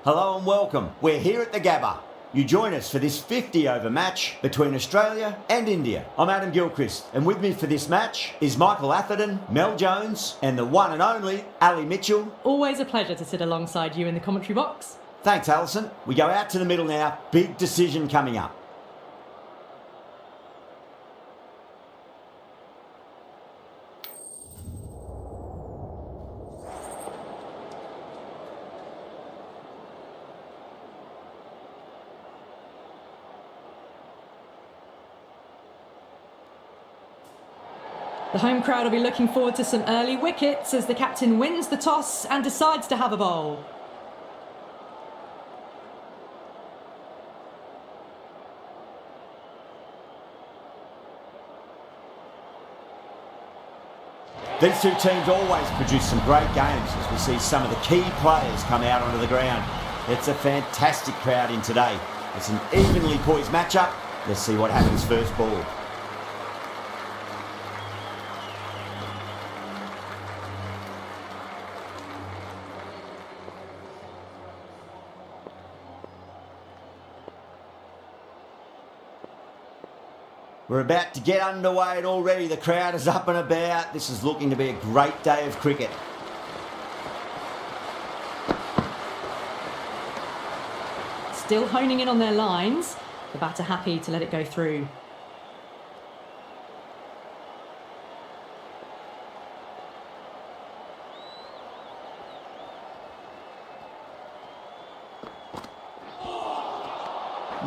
Hello and welcome. We're here at the Gabba. You join us for this 50-over match between Australia and India. I'm Adam Gilchrist, and with me for this match is Michael Atherton, Mel Jones, and the one and only Ali Mitchell. Always a pleasure to sit alongside you in the commentary box. Thanks, Alison. We go out to the middle now. Big decision coming up. The home crowd will be looking forward to some early wickets as the captain wins the toss and decides to have a bowl. These two teams always produce some great games as we see some of the key players come out onto the ground. It's a fantastic crowd in today. It's an evenly poised matchup. Let's see what happens first ball. We're about to get underway and already the crowd is up and about. This is looking to be a great day of cricket. Still honing in on their lines. The batter happy to let it go through.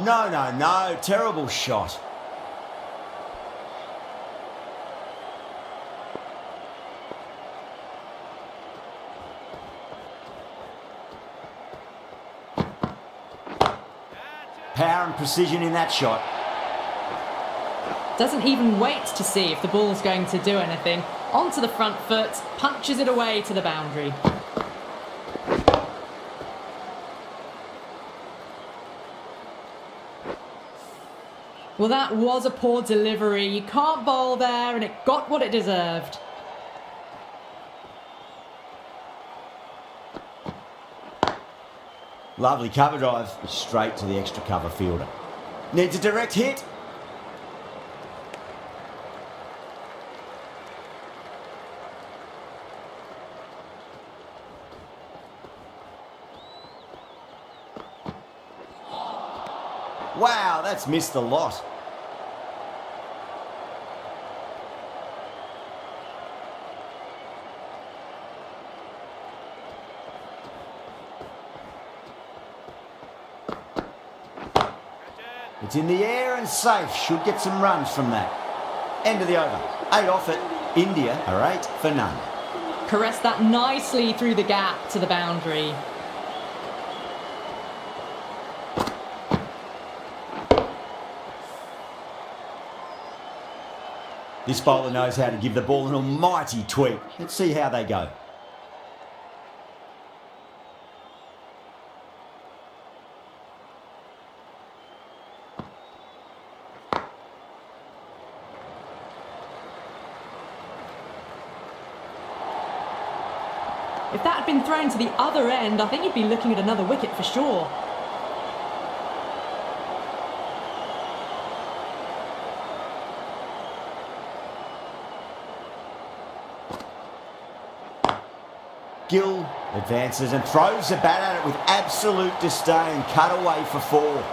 No. Terrible shot. Power and precision in that shot. Doesn't even wait to see if the ball's going to do anything. Onto the front foot, punches it away to the boundary. Well, that was a poor delivery. You can't bowl there, and it got what it deserved. Lovely cover drive, straight to the extra cover fielder. Needs a direct hit. Wow, that's missed a lot. It's in the air and safe. Should get some runs from that. End of the over. 8 off it. India are 8 for none. Caressed that nicely through the gap to the boundary. This bowler knows how to give the ball an almighty tweak. Let's see how they go. If that had been thrown to the other end, I think you'd be looking at another wicket for sure. Gill advances and throws the bat at it with absolute disdain. Cut away for 4.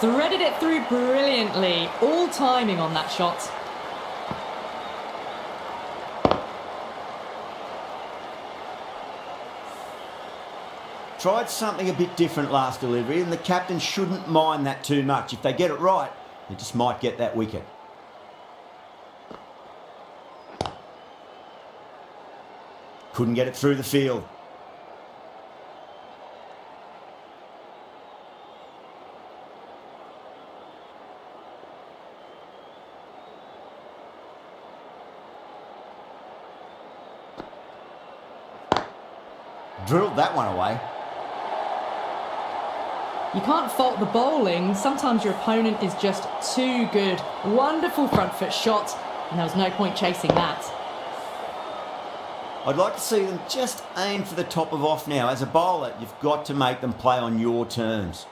Threaded it through brilliantly. All timing on that shot. Tried something a bit different last delivery, and the captain shouldn't mind that too much. If they get it right, they just might get that wicket. Couldn't get it through the field. Drilled that one away. You can't fault the bowling. Sometimes your opponent is just too good. Wonderful front foot shot, and there was no point chasing that. I'd like to see them just aim for the top of off now. As a bowler, you've got to make them play on your terms.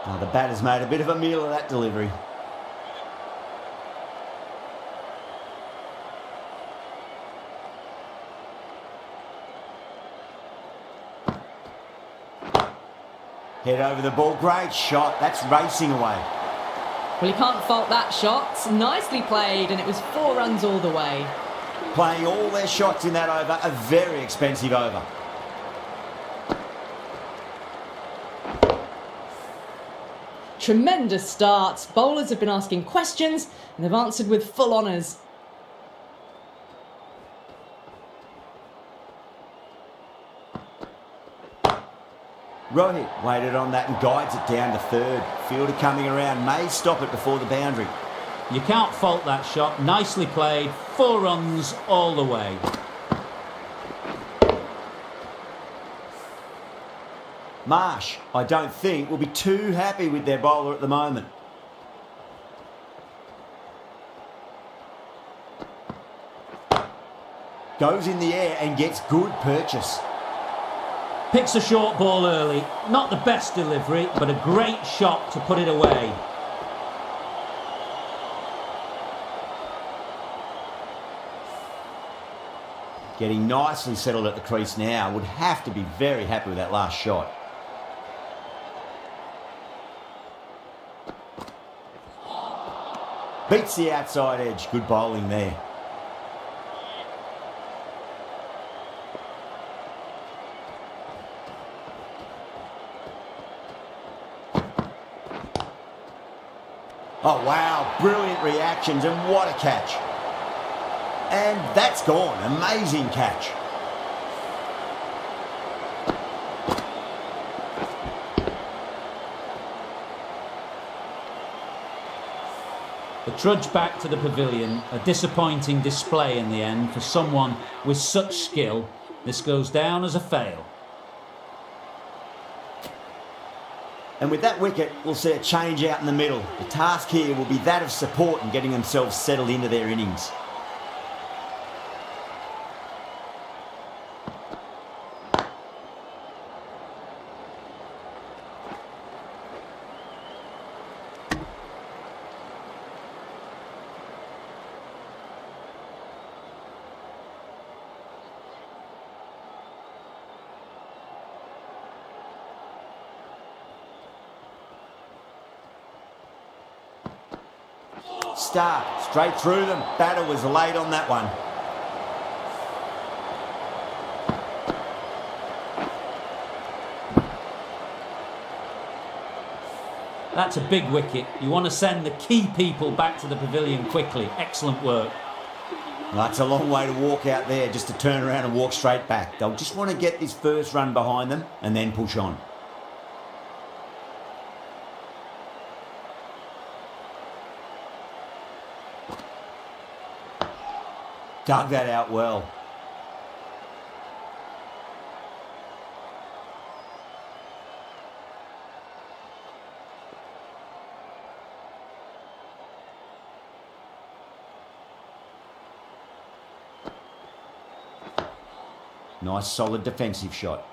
Now the batter's made a bit of a meal of that delivery. Head over the ball, great shot, that's racing away. Well, you can't fault that shot. Nicely played, and it was 4 runs all the way. Playing all their shots in that over, a very expensive over. Tremendous start. Bowlers have been asking questions, and they've answered with full honours. Rohit waited on that and guides it down to third. Fielder coming around, may stop it before the boundary. You can't fault that shot. Nicely played. 4 runs all the way. Marsh, I don't think, will be too happy with their bowler at the moment. Goes in the air and gets good purchase. Picks a short ball early. Not the best delivery, but a great shot to put it away. Getting nicely settled at the crease now. Would have to be very happy with that last shot. Beats the outside edge. Good bowling there. Oh wow, brilliant reactions and what a catch. And that's gone, amazing catch. The trudge back to the pavilion, a disappointing display in the end for someone with such skill. This goes down as a fail. And with that wicket, we'll see a change out in the middle. The task here will be that of support and getting themselves settled into their innings. Start, straight through them. Batter was late on that one. That's a big wicket. You want to send the key people back to the pavilion quickly. Excellent work. That's a long way to walk out there just to turn around and walk straight back. They'll just want to get this first run behind them and then push on. Dug that out well. Nice solid defensive shot.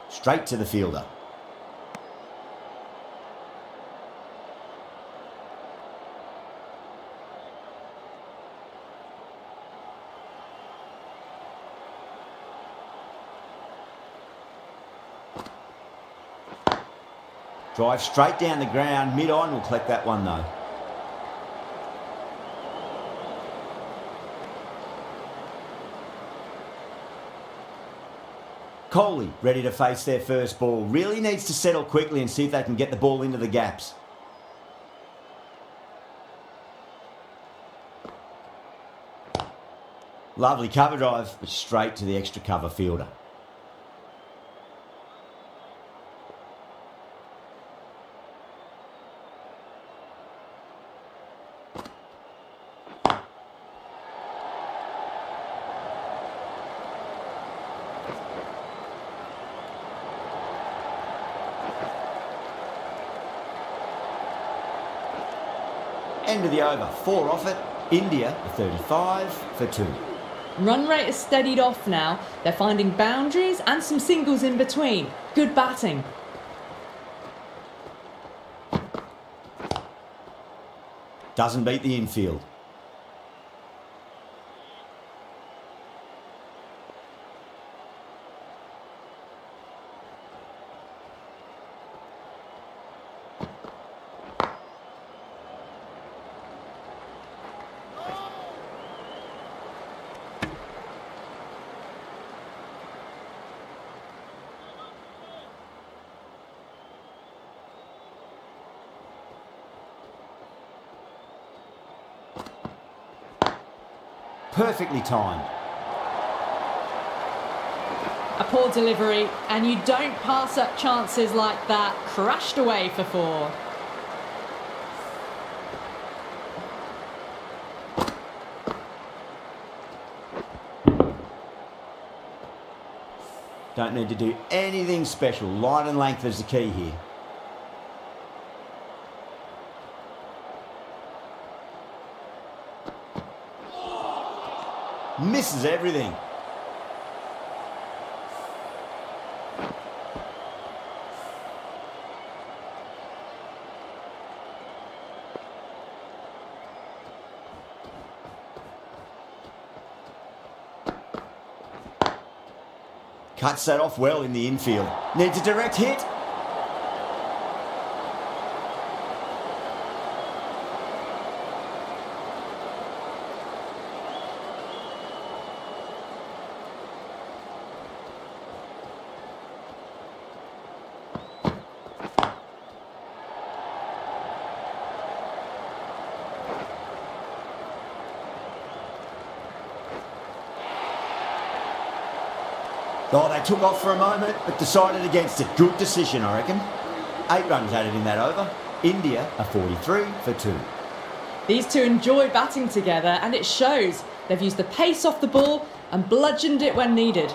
Straight to the fielder. Drive straight down the ground, mid-on, will collect that one though. Kohli ready to face their first ball. Really needs to settle quickly and see if they can get the ball into the gaps. Lovely cover drive, but straight to the extra cover fielder. End of the over, 4 off it. India, 35 for 2. Run rate has steadied off now. They're finding boundaries and some singles in between. Good batting. Doesn't beat the infield. Perfectly timed. A poor delivery, and you don't pass up chances like that. Crashed away for 4. Don't need to do anything special. Line and length is the key here. Misses everything. Cuts that off well in the infield. Needs a direct hit. Oh, they took off for a moment, but decided against it. Good decision, I reckon. 8 runs added in that over. India are 43 for 2. These two enjoy batting together, and it shows. They've used the pace off the ball and bludgeoned it when needed.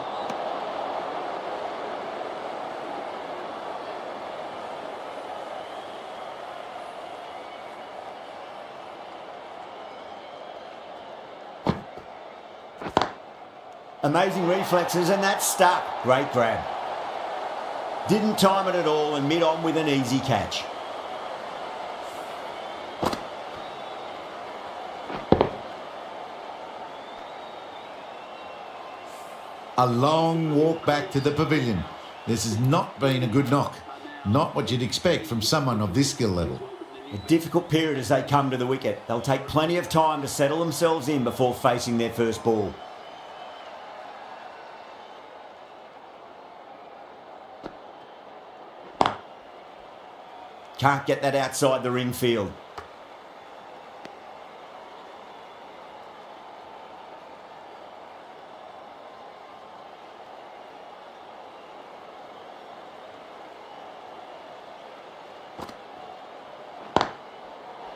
Amazing reflexes, and that stuck. Great grab. Didn't time it at all and mid-on with an easy catch. A long walk back to the pavilion. This has not been a good knock. Not what you'd expect from someone of this skill level. A difficult period as they come to the wicket. They'll take plenty of time to settle themselves in before facing their first ball. Can't get that outside the ring field.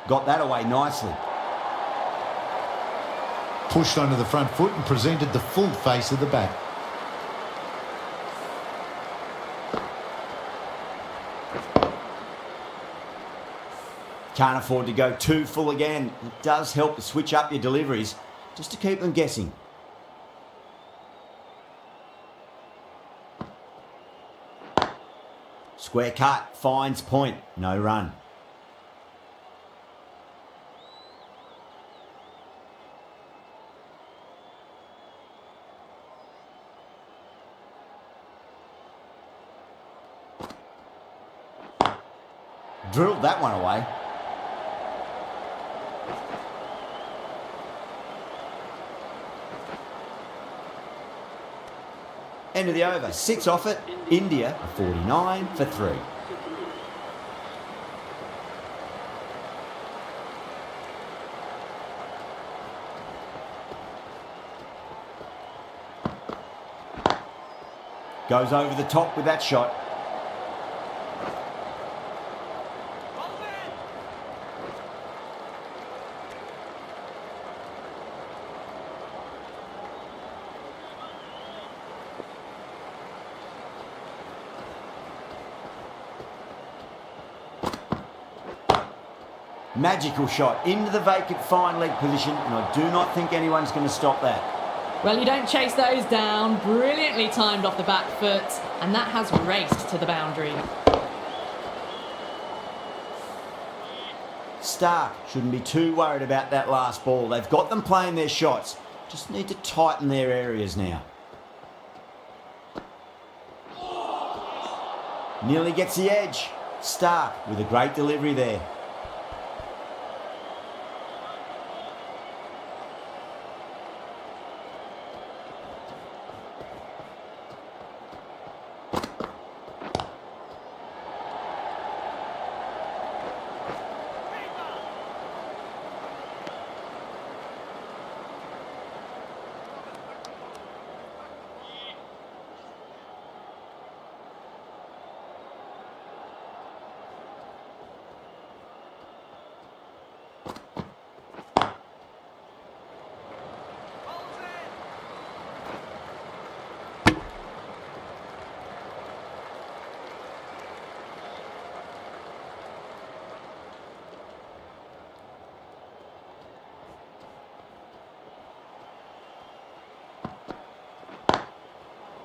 Got that away nicely. Pushed onto the front foot and presented the full face of the bat. Can't afford to go too full again. It does help to switch up your deliveries just to keep them guessing. Square cut, finds point, no run. Drilled that one away. End of the over, 6 off it. India are 49 for 3. Goes over the top with that shot. Magical shot into the vacant fine leg position, and I do not think anyone's going to stop that. Well, you don't chase those down. Brilliantly timed off the back foot, and that has raced to the boundary. Stark shouldn't be too worried about that last ball. They've got them playing their shots. Just need to tighten their areas now. Nearly gets the edge. Stark with a great delivery there.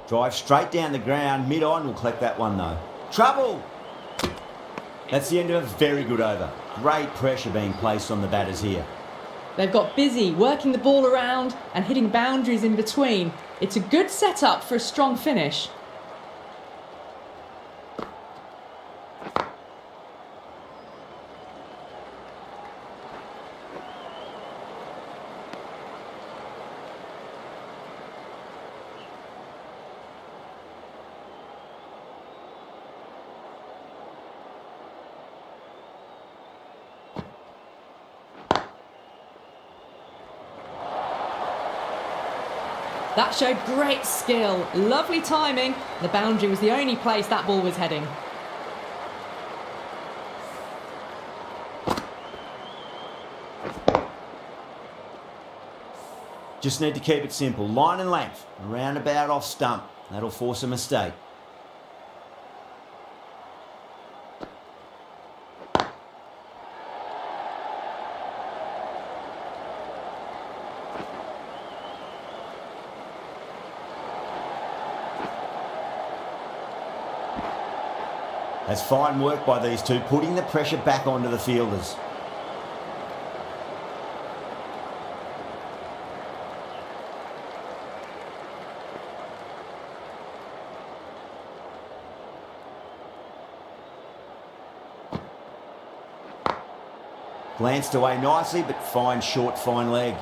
Drive straight down the ground, mid-on, will collect that one though. Trouble! That's the end of a very good over. Great pressure being placed on the batters here. They've got busy, working the ball around and hitting boundaries in between. It's a good setup for a strong finish. That showed great skill, lovely timing. The boundary was the only place that ball was heading. Just need to keep it simple. Line and length, around about off stump. That'll force a mistake. That's fine work by these two, putting the pressure back onto the fielders. Glanced away nicely, but fine short, fine leg.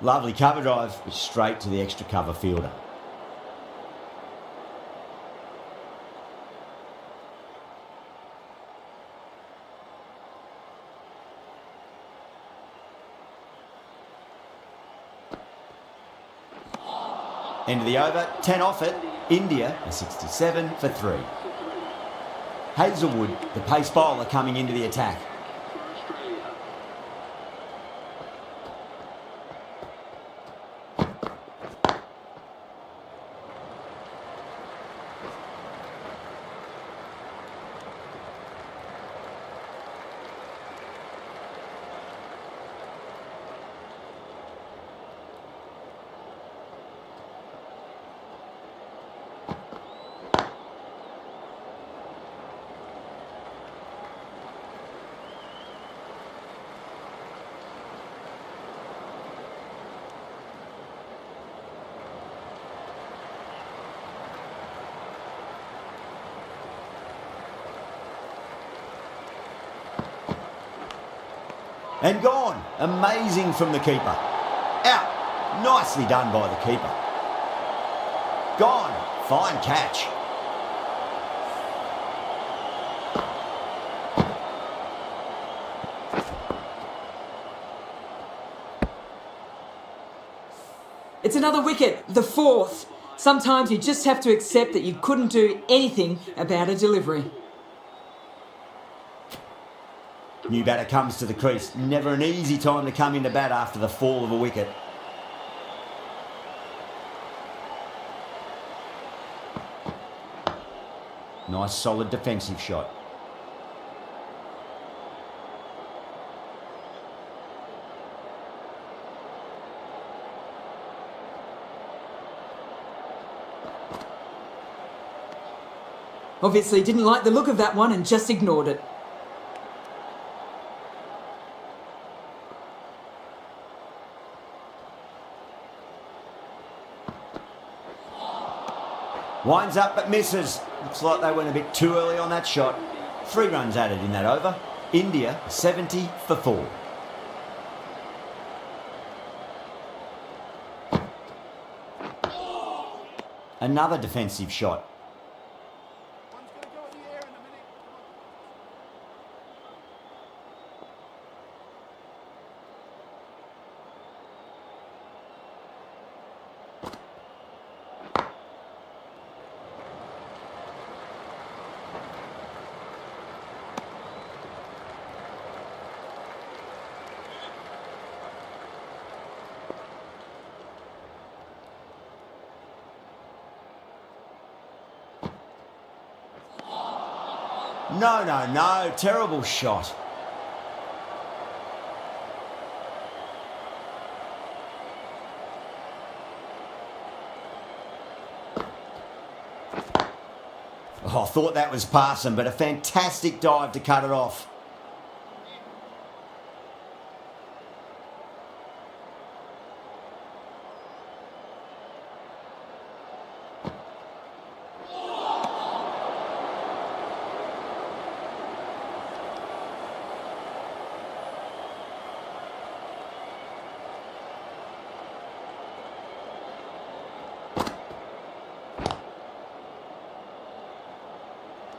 Lovely cover drive, but straight to the extra cover fielder. End of the over, 10 off it. India, a 67 for 3. Hazelwood, the pace bowler, coming into the attack. And gone. Amazing from the keeper. Out. Nicely done by the keeper. Gone. Fine catch. It's another wicket, the fourth. Sometimes you just have to accept that you couldn't do anything about a delivery. New batter comes to the crease. Never an easy time to come into bat after the fall of a wicket. Nice solid defensive shot. Obviously didn't like the look of that one and just ignored it. Winds up but misses. Looks like they went a bit too early on that shot. 3 runs added in that over. India 70 for 4. Another defensive shot. No. Terrible shot. Oh, I thought that was passing, but a fantastic dive to cut it off.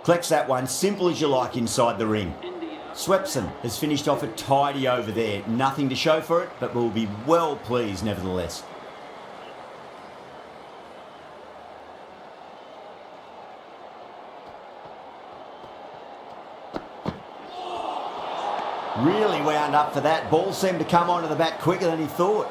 Collects that one, simple as you like inside the ring. Swepson has finished off a tidy over there. Nothing to show for it, but will be well pleased nevertheless. Really wound up for that. Ball seemed to come onto the bat quicker than he thought.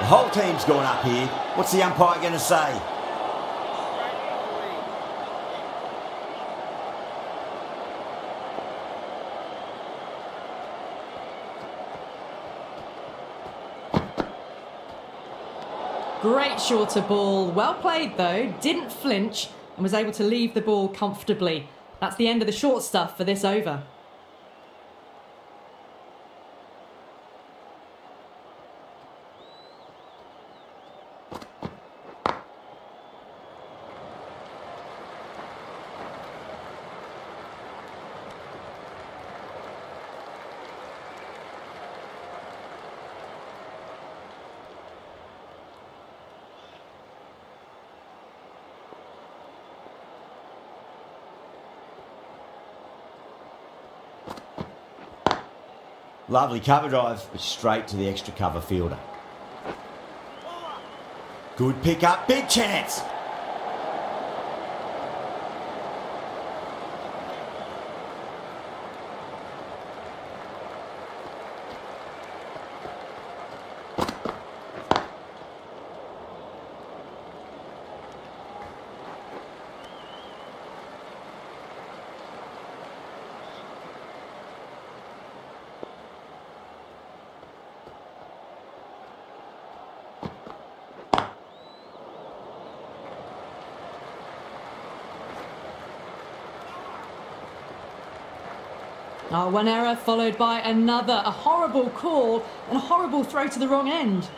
The whole team's gone up here. What's the umpire going to say? Great shorter ball. Well played though. Didn't flinch and was able to leave the ball comfortably. That's the end of the short stuff for this over. Lovely cover drive, but straight to the extra cover fielder. Good pick up, big chance. Oh, one error followed by another. A horrible call and a horrible throw to the wrong end.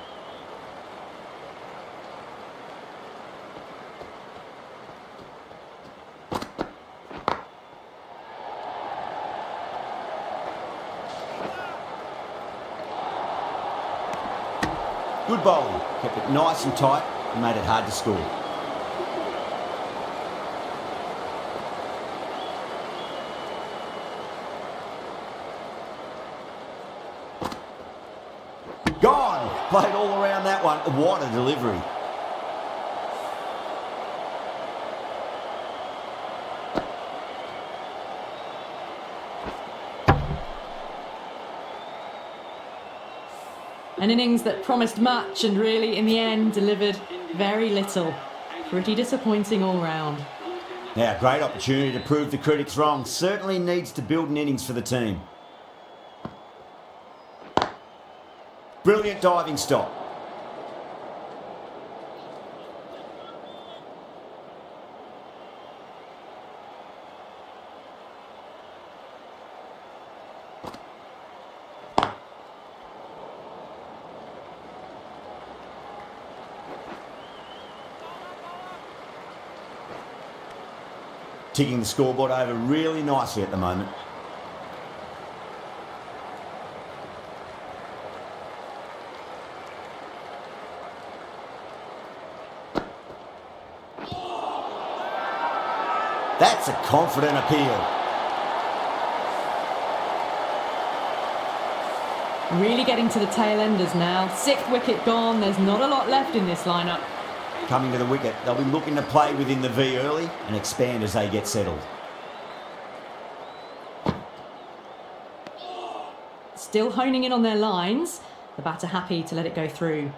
Good bowl. Kept it nice and tight and made it hard to score. Played all around that one. What a delivery. An innings that promised much and really, in the end, delivered very little. Pretty disappointing all round. Now, great opportunity to prove the critics wrong. Certainly needs to build an innings for the team. Brilliant diving stop. Ticking the scoreboard over really nicely at the moment. That's a confident appeal. Really getting to the tail enders now. 6th wicket gone. There's not a lot left in this lineup. Coming to the wicket, they'll be looking to play within the V early and expand as they get settled. Still honing in on their lines. The batter happy to let it go through.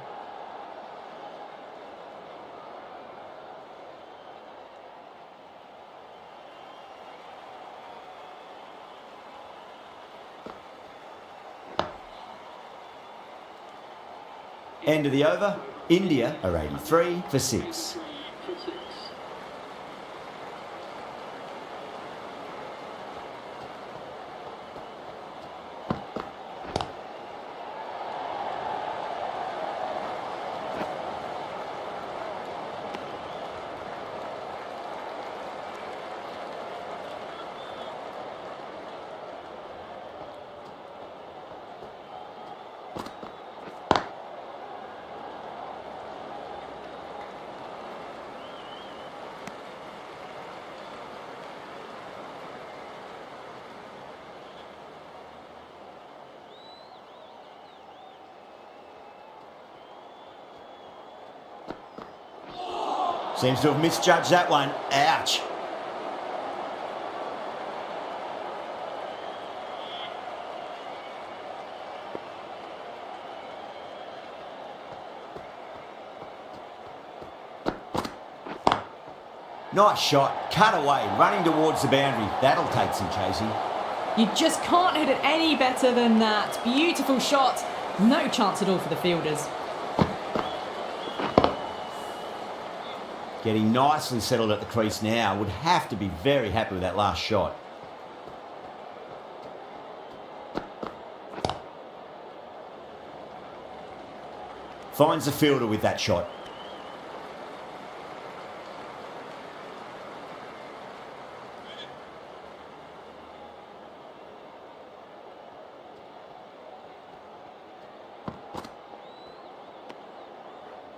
End of the over. India are 83 for 6. Seems to have misjudged that one. Ouch. Nice shot. Cut away. Running towards the boundary. That'll take some chasing. You just can't hit it any better than that. Beautiful shot. No chance at all for the fielders. Getting nicely settled at the crease now. Would have to be very happy with that last shot. Finds the fielder with that shot.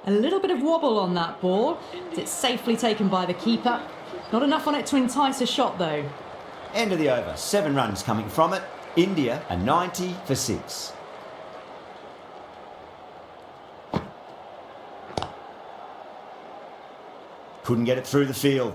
A little bit of wobble on that ball. It's safely taken by the keeper. Not enough on it to entice a shot though. End of the over. 7 runs coming from it. India are 90 for 6. Couldn't get it through the field.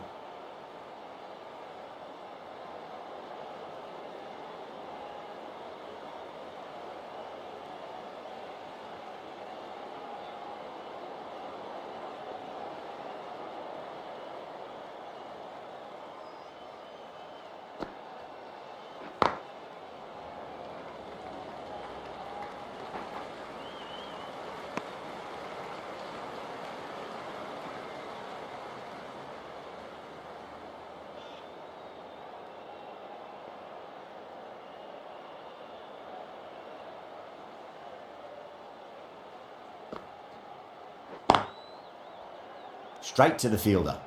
Straight to the fielder.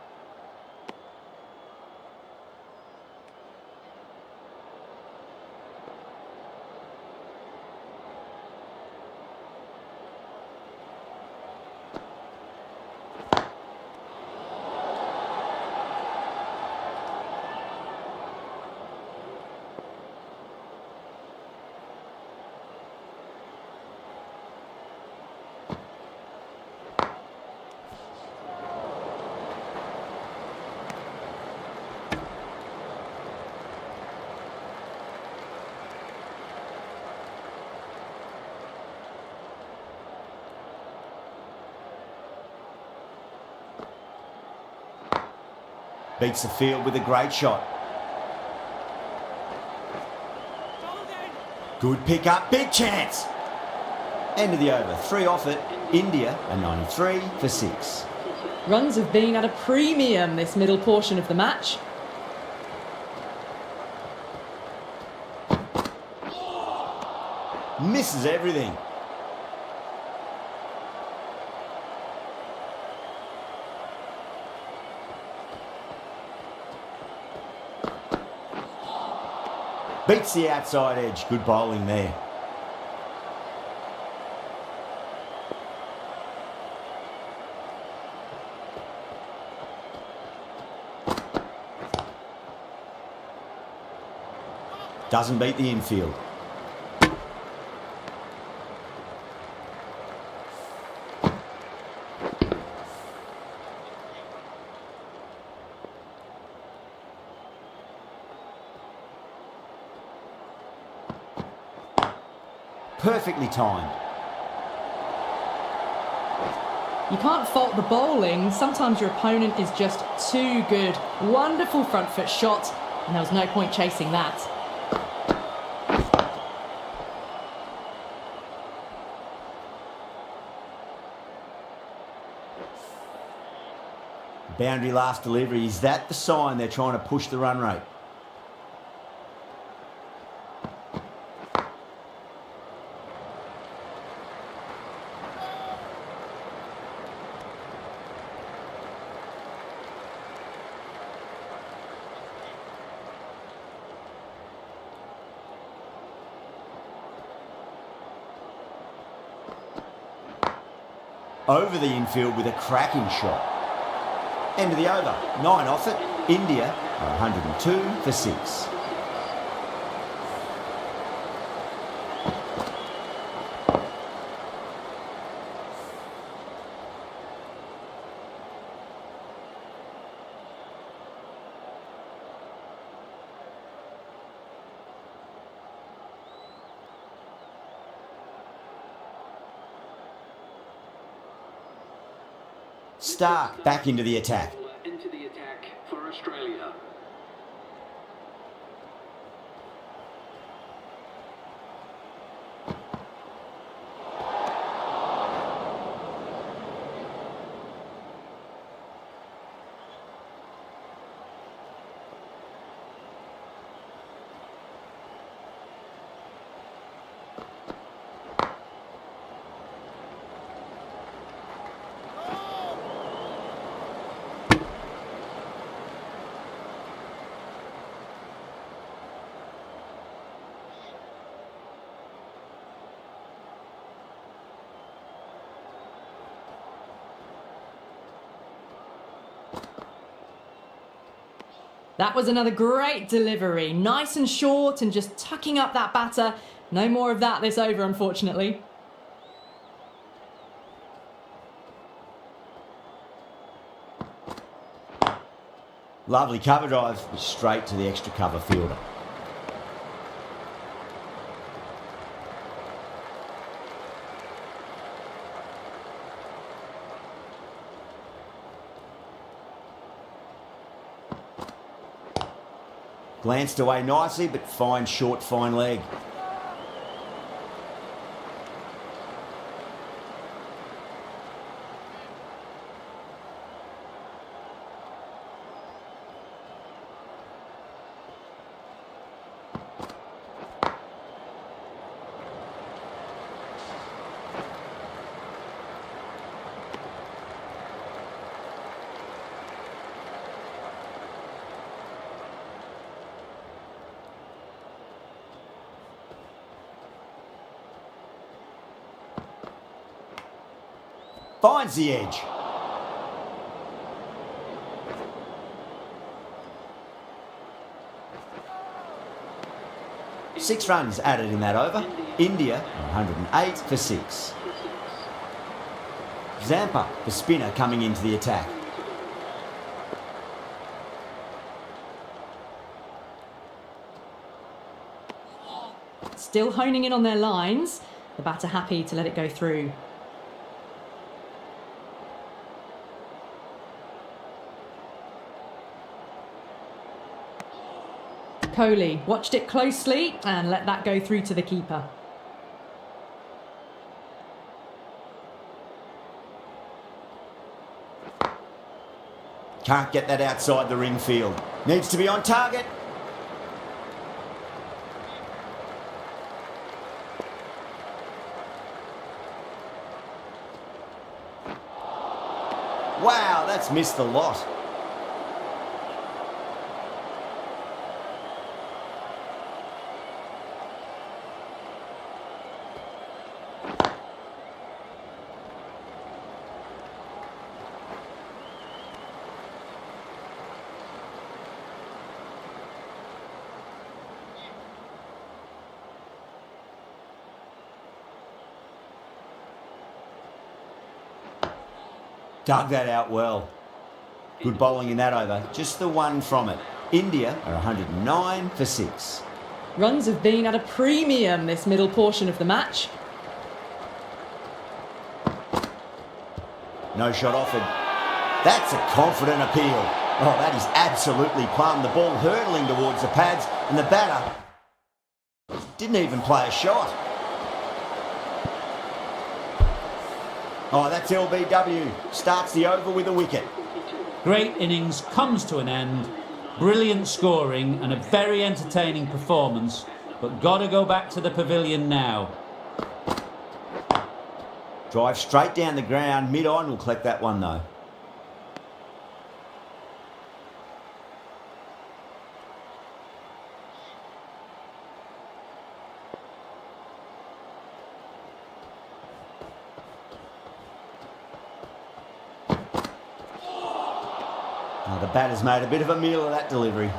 Beats the field with a great shot. Good pick up, big chance. End of the over, 3 off it. India a 93 for 6. Runs have been at a premium this middle portion of the match. Misses everything. Beats the outside edge. Good bowling there. Doesn't beat the infield. Perfectly timed. You can't fault the bowling. Sometimes your opponent is just too good. Wonderful front foot shot, and there was no point chasing that. Boundary last delivery. Is that the sign they're trying to push the run rate? Over the infield with a cracking shot. End of the over, 9 off it. India 102 for 6. Stark back into the attack. Into the attack for Australia. That was another great delivery. Nice and short and just tucking up that batter. No more of that this over, unfortunately. Lovely cover drive straight to the extra cover fielder. Glanced away nicely, but fine short, fine leg. Finds the edge. Six runs added in that over. India 108 for 6. Zampa, the spinner, coming into the attack. Still honing in on their lines. The batter happy to let it go through. Kohli watched it closely and let that go through to the keeper. Can't get that outside the ring field. Needs to be on target. Wow, that's missed the lot. Dug that out well. Good bowling in that over. Just the one from it. India are 109 for 6. Runs have been at a premium this middle portion of the match. No shot offered. That's a confident appeal. Oh, that is absolutely plumb. The ball hurtling towards the pads and the batter didn't even play a shot. Oh, that's LBW. Starts the over with a wicket. Great innings comes to an end. Brilliant scoring and a very entertaining performance, but got to go back to the pavilion now. Drive straight down the ground. Mid-on will collect that one though. Oh, the batter's made a bit of a meal of that delivery.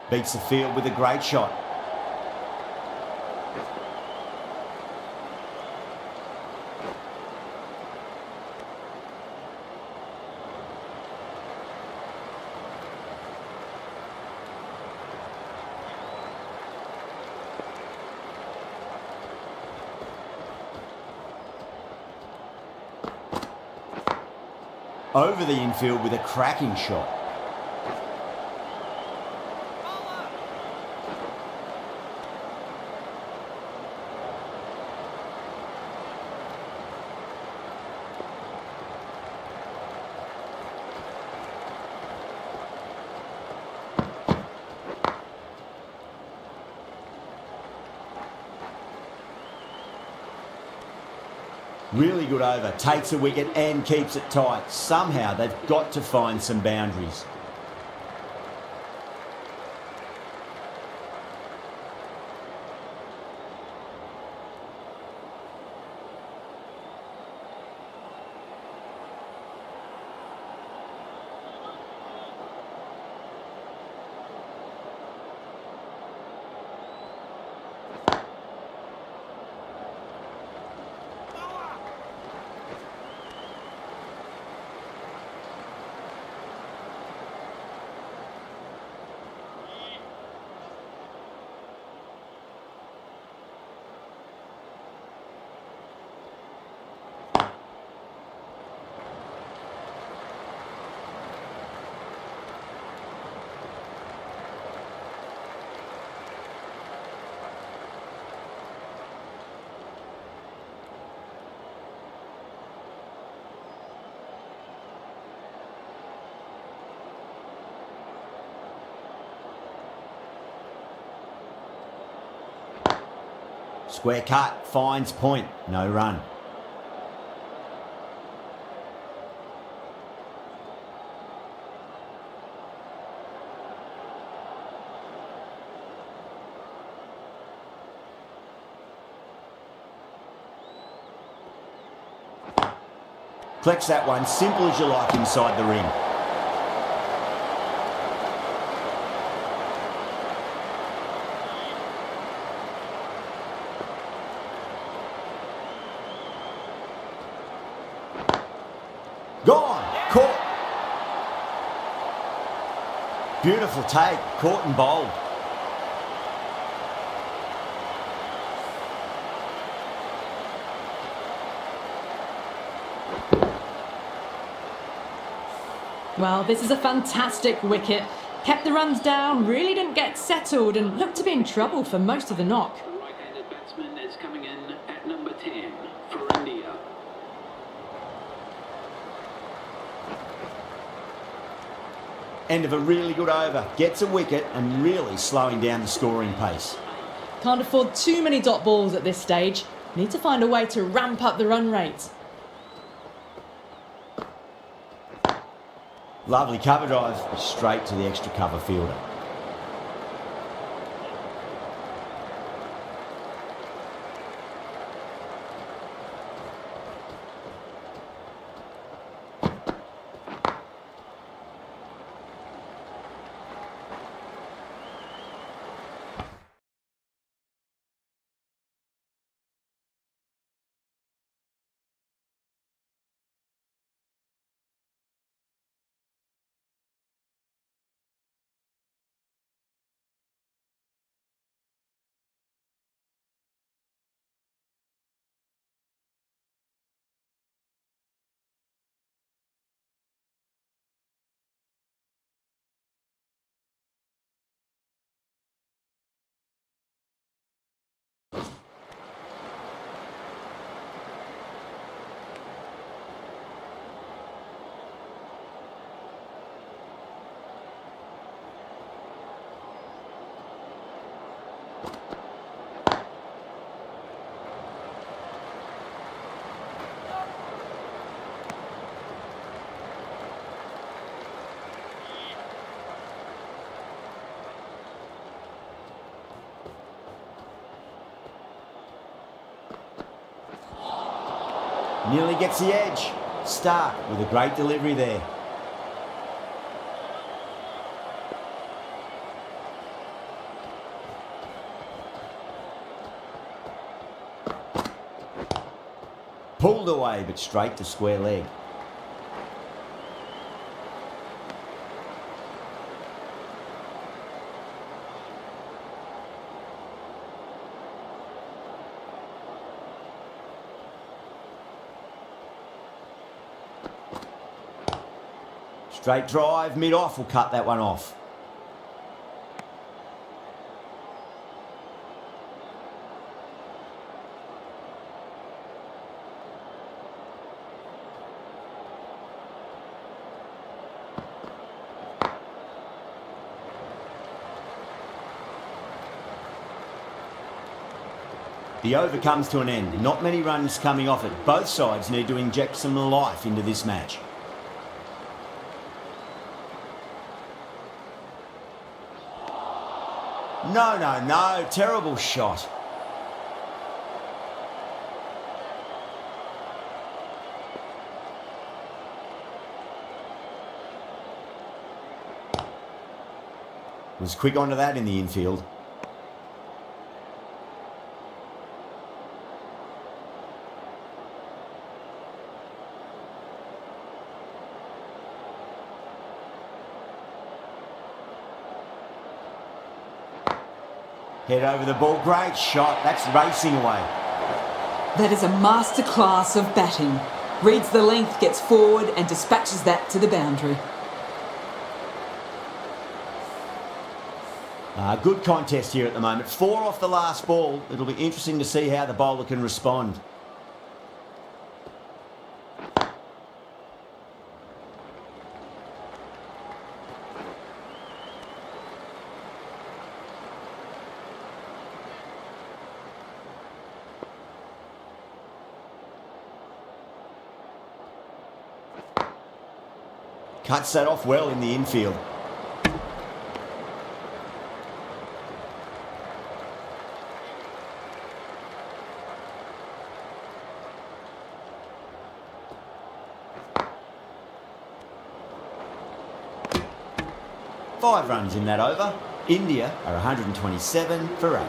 Beats the field with a great shot. Over the infield with a cracking shot. Really good over, takes a wicket and keeps it tight. Somehow they've got to find some boundaries. Square cut, finds point, no run. Collects that one, simple as you like inside the ring. Gone, caught. Beautiful take, caught and bowled. Well, this is a fantastic wicket. Kept the runs down, really didn't get settled and looked to be in trouble for most of the knock. The right-handed batsman is coming in at number 10 for India. End of a really good over. Gets a wicket and really slowing down the scoring pace. Can't afford too many dot balls at this stage. Need to find a way to ramp up the run rate. Lovely cover drive, but straight to the extra cover fielder. Nearly gets the edge. Stark with a great delivery there. Pulled away, but straight to square leg. Straight drive, mid-off will cut that one off. The over comes to an end. Not many runs coming off it. Both sides need to inject some life into this match. No. Terrible shot. Was quick onto that in the infield. Head over the ball, great shot, that's racing away. That is a masterclass of batting. Reads the length, gets forward and dispatches that to the boundary. Good contest here at the moment. 4 off the last ball. It'll be interesting to see how the bowler can respond. Cuts that off well in the infield. Five runs in that over. India are 127 for 8.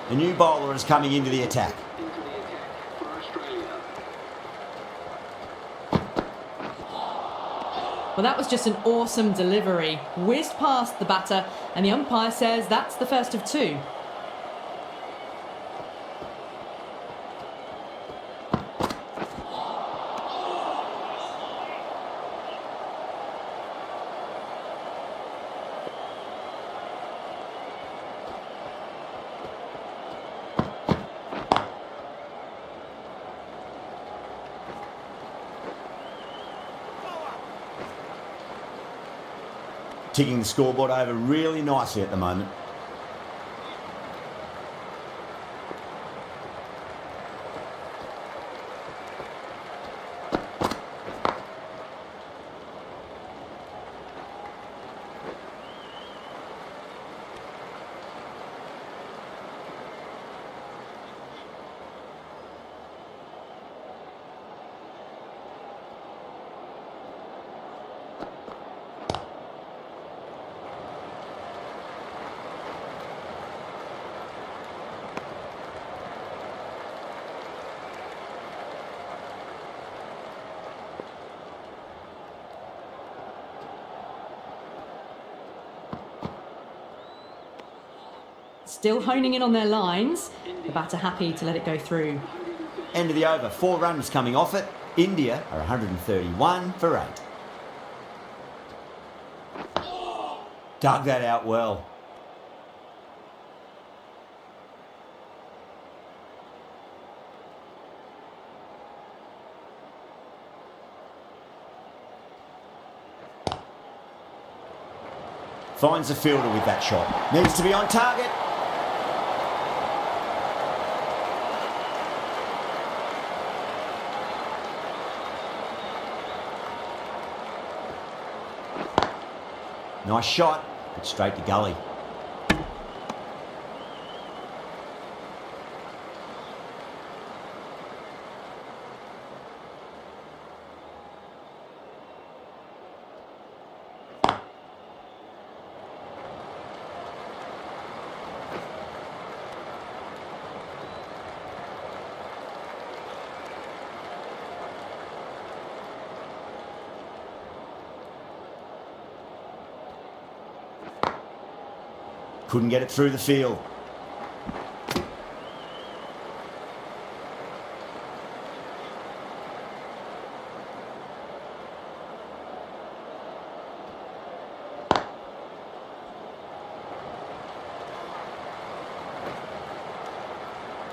The new bowler is coming into the attack. Into the attack for Australia. Well, that was just an awesome delivery. Whizzed past the batter, and the umpire says that's the first of two. Ticking the scoreboard over really nicely at the moment. Still honing in on their lines. The batter happy to let it go through. End of the over, 4 runs coming off it. India are 131 for 8. Dug that out well. Finds the fielder with that shot. Needs to be on target. Nice shot, but straight to gully. Couldn't get it through the field.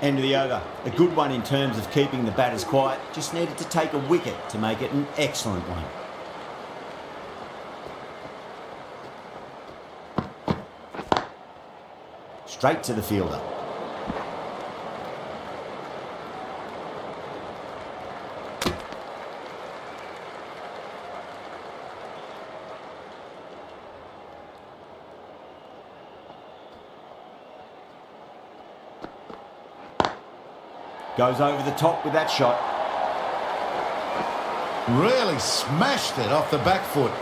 End of the over. A good one in terms of keeping the batters quiet. Just needed to take a wicket to make it an excellent one. Straight to the fielder. Goes over the top with that shot. Really smashed it off the back foot.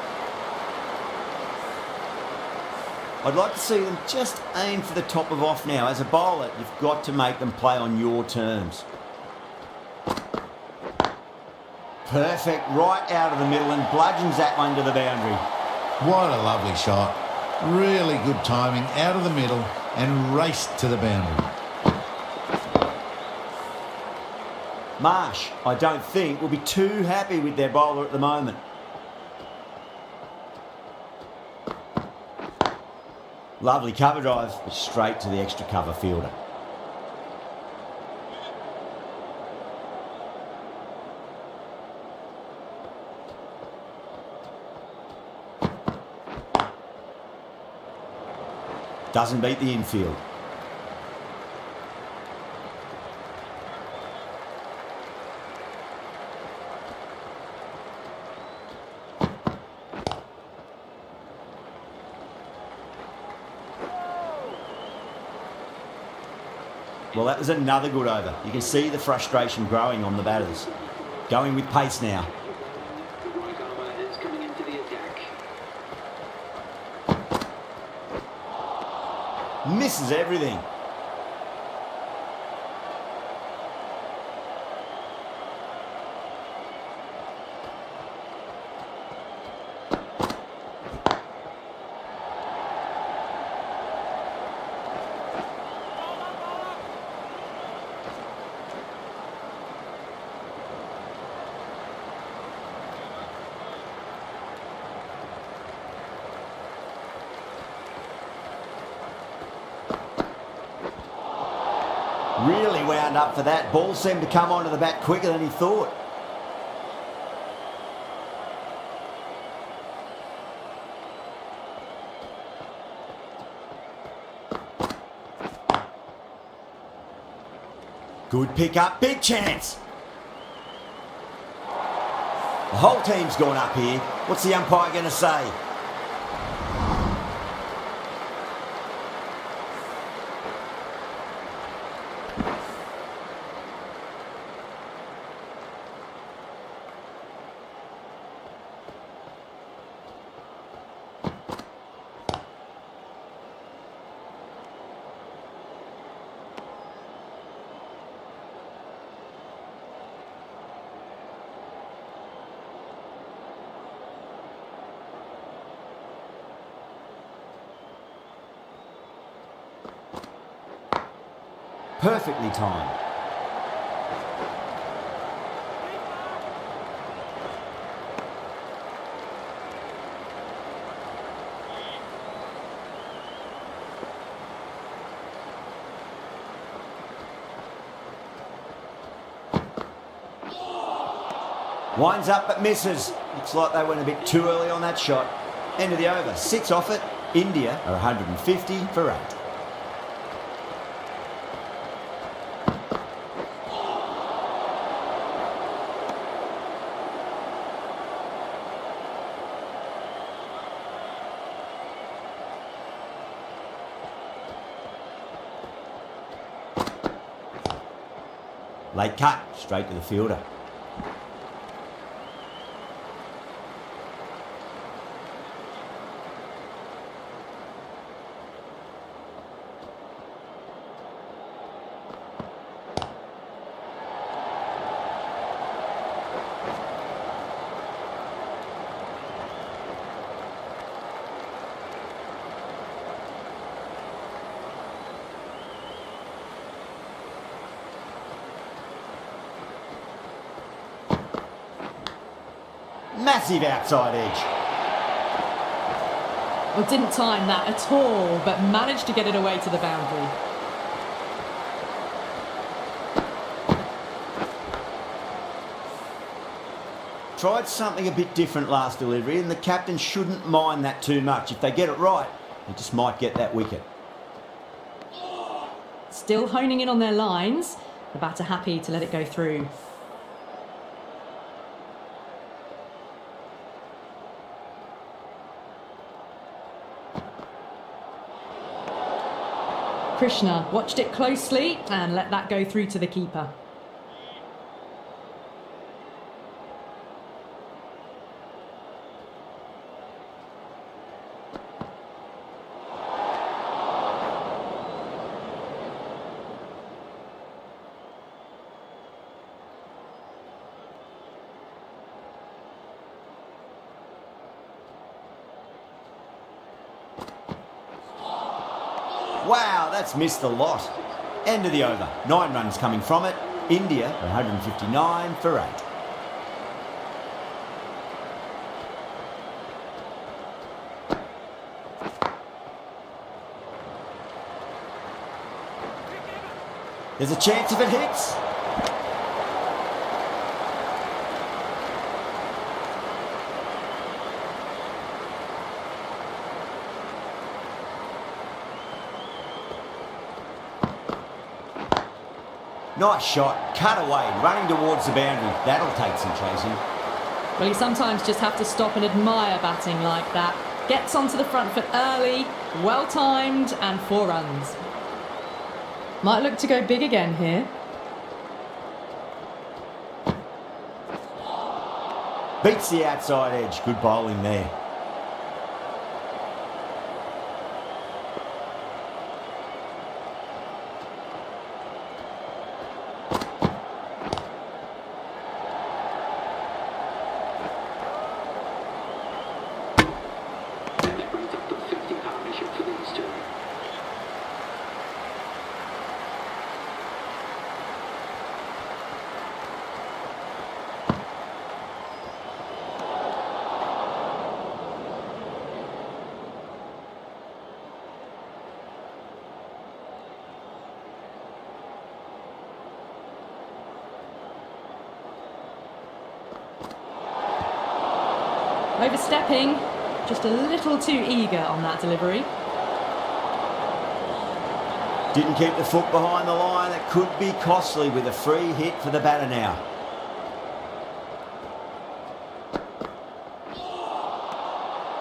I'd like to see them just aim for the top of off now. As a bowler, you've got to make them play on your terms. Perfect, right out of the middle and bludgeons that one to the boundary. What a lovely shot. Really good timing, out of the middle and raced to the boundary. Marsh, I don't think, will be too happy with their bowler at the moment. Lovely cover drive, but straight to the extra cover fielder. Doesn't beat the infield. Well, that was another good over. You can see the frustration growing on the batters. Going with pace now. The right armour is coming into the attack. Misses everything. Really wound up for that. Ball seemed to come onto the bat quicker than he thought. Good pick up, big chance. The whole team's gone up here. What's the umpire going to say? Perfectly timed. Winds up but misses. Looks like they went a bit too early on that shot. End of the over. 6 off it. India are 150 for 8. Late cut, straight to the fielder. Massive outside edge. Well, didn't time that at all, but managed to get it away to the boundary. Tried something a bit different last delivery, and the captain shouldn't mind that too much. If they get it right, they just might get that wicket. Still honing in on their lines. The batter happy to let it go through. Krishna watched it closely and let that go through to the keeper. Wow, that's missed a lot. End of the over. 9 runs coming from it. India 159 for 8. There's a chance if it hits. Nice shot, cut away, running towards the boundary. That'll take some chasing. Well, you sometimes just have to stop and admire batting like that. Gets onto the front foot early, well timed, and 4 runs. Might look to go big again here. Beats the outside edge. Good bowling there. That brings up the 50 partnership for these two. Overstepping, just a little too eager on that delivery. Didn't keep the foot behind the line. That could be costly with a free hit for the batter now.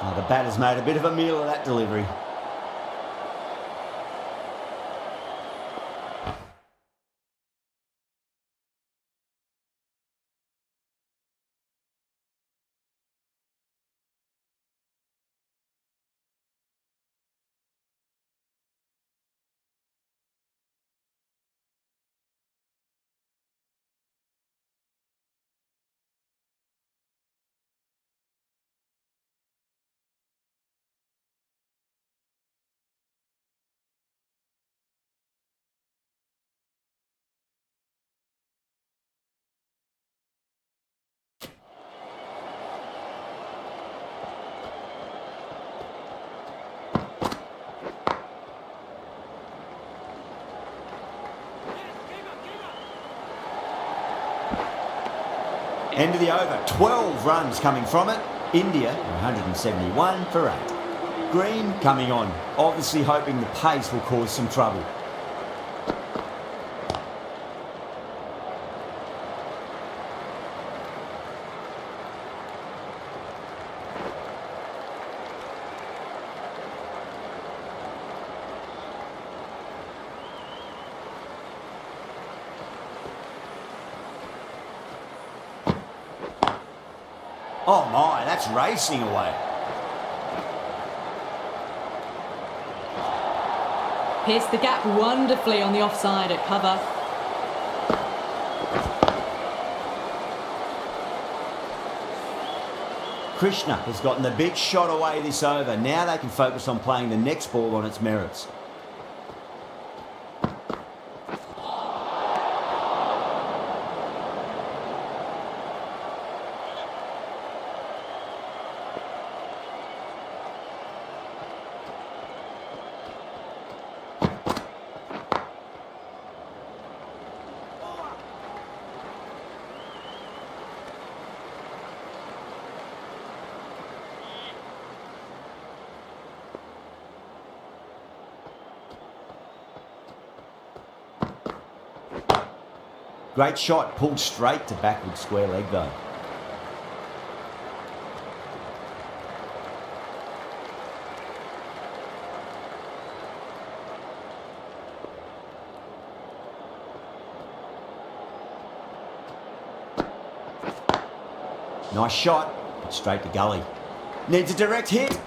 Now the batter's made a bit of a meal of that delivery. End of the over, 12 runs coming from it. India, 171 for 8. Green coming on, obviously hoping the pace will cause some trouble. Oh my, that's racing away. Pierced the gap wonderfully on the offside at cover. Krishna has gotten the big shot away this over. Now they can focus on playing the next ball on its merits. Great shot, pulled straight to backward square leg though. Nice shot, but straight to gully. Needs a direct hit.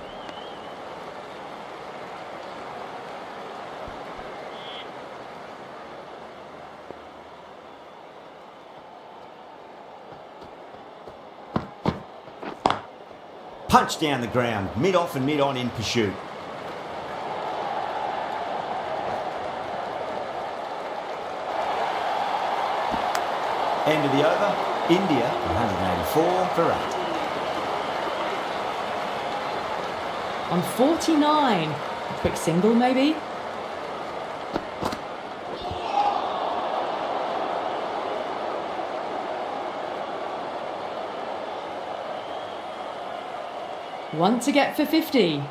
Punch down the ground, mid-off and mid-on in pursuit. End of the over, India 184 for 8. On 49. A quick single maybe? One to get for 50.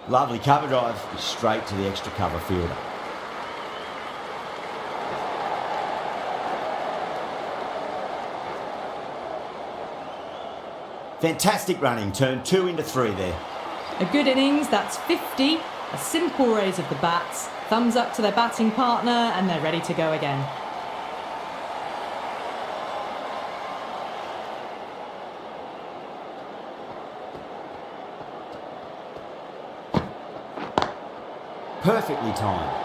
Lovely cover drive, straight to the extra cover fielder. Fantastic running, turn 2 into 3 there. A good innings, that's 50. A simple raise of the bats. Thumbs up to their batting partner and they're ready to go again. Perfectly timed.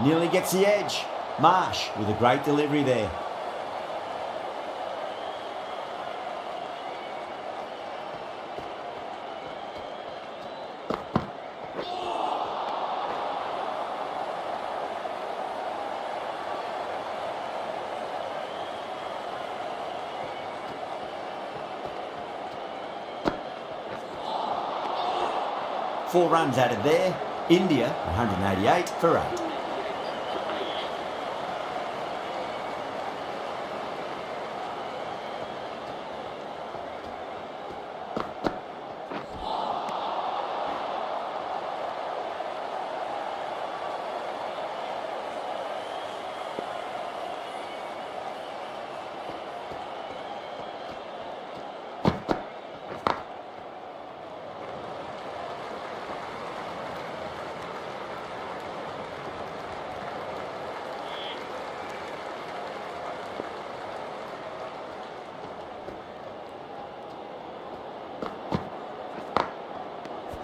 Nearly gets the edge. Marsh with a great delivery there. 4 runs added there. India 188 for 8.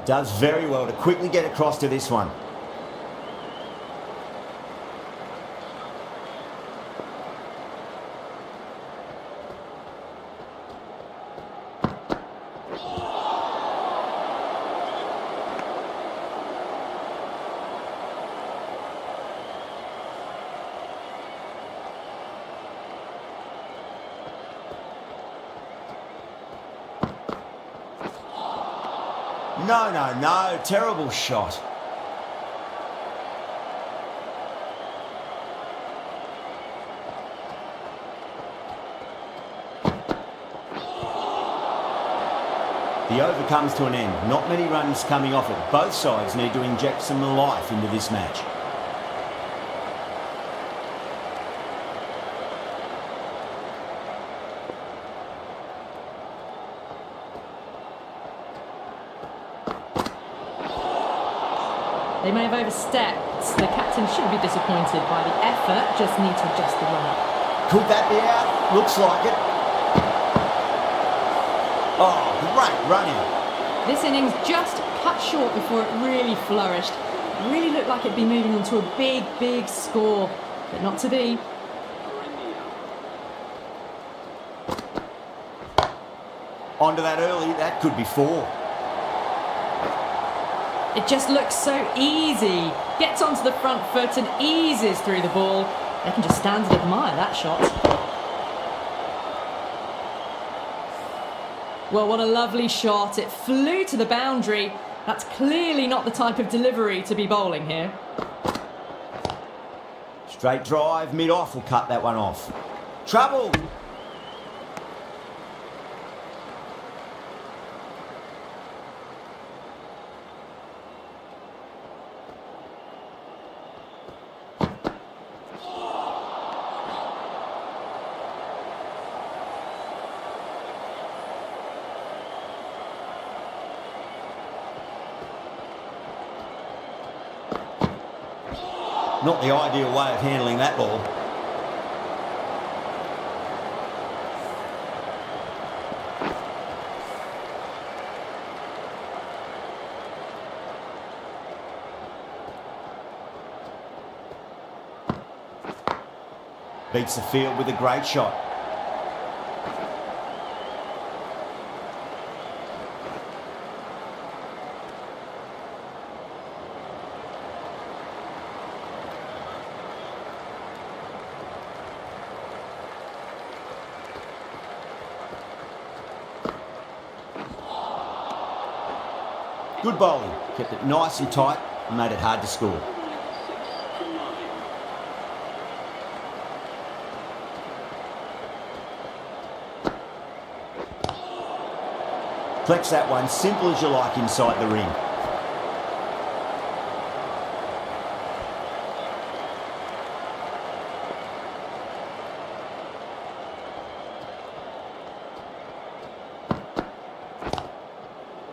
Does very well to quickly get across to this one. No, terrible shot. The over comes to an end. Not many runs coming off it. Both sides need to inject some life into this match. They may have overstepped. The captain shouldn't be disappointed by the effort, just need to adjust the run-up. Could that be out? Looks like it. Oh, great running. This innings just cut short before it really flourished. It really looked like it'd be moving on to a big score, but not to be. Onto that early, that could be 4. It just looks so easy. Gets onto the front foot and eases through the ball. They can just stand and admire that shot. Well, what a lovely shot. It flew to the boundary. That's clearly not the type of delivery to be bowling here. Straight drive, mid-off will cut that one off. Trouble! Not the ideal way of handling that ball. Beats the field with a great shot. Good bowling, kept it nice and tight and made it hard to score. Flex that one, simple as you like inside the ring.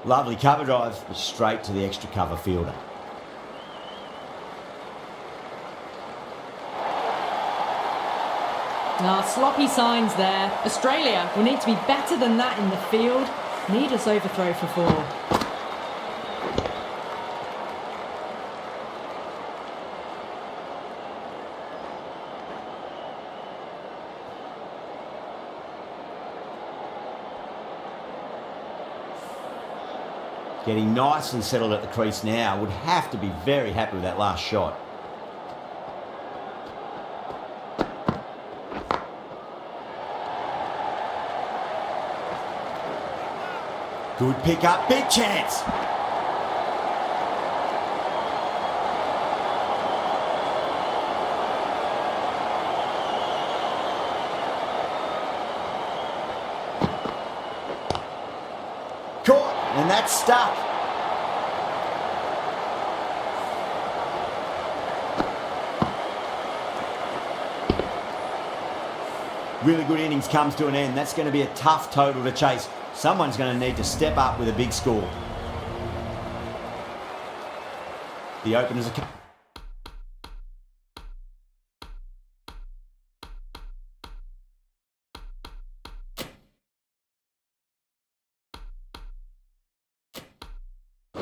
Lovely cover drive, straight to the extra cover fielder. Sloppy signs there. Australia will need to be better than that in the field. Needless overthrow for 4. Getting nice and settled at the crease now. Would have to be very happy with that last shot. Good pick up, big chance. And that's stuck. Really good innings comes to an end. That's going to be a tough total to chase. Someone's going to need to step up with a big score. The openers are...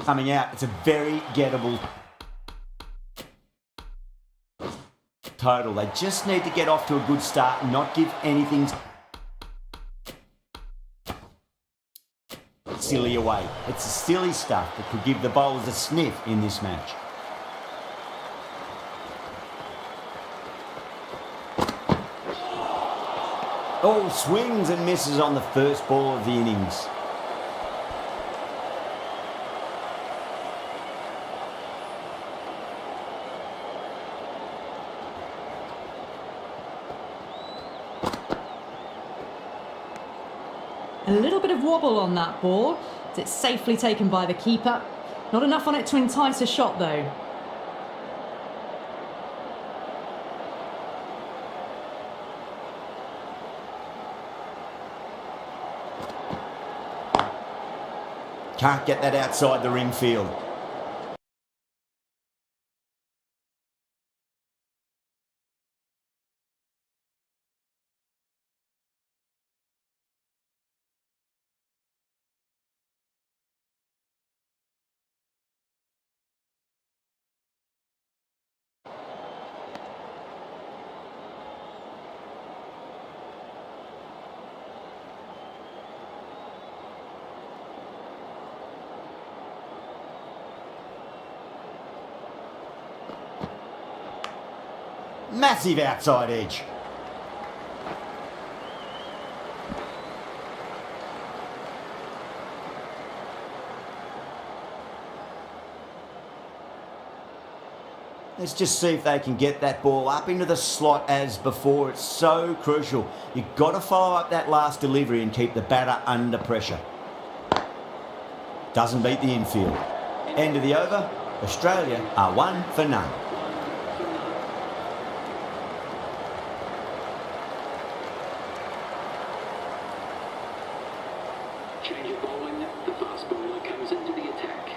coming out. It's a very gettable total. They just need to get off to a good start and not give anything silly away. It's the silly stuff that could give the bowlers a sniff in this match. Oh, swings and misses on the first ball of the innings. A little bit of wobble on that ball. It's safely taken by the keeper. Not enough on it to entice a shot though. Can't get that outside the ring field. Massive outside edge. Let's just see if they can get that ball up into the slot as before. It's so crucial. You've got to follow up that last delivery and keep the batter under pressure. Doesn't beat the infield. End of the over. Australia are 1 for none. Change of bowling, the fast bowler comes into the attack.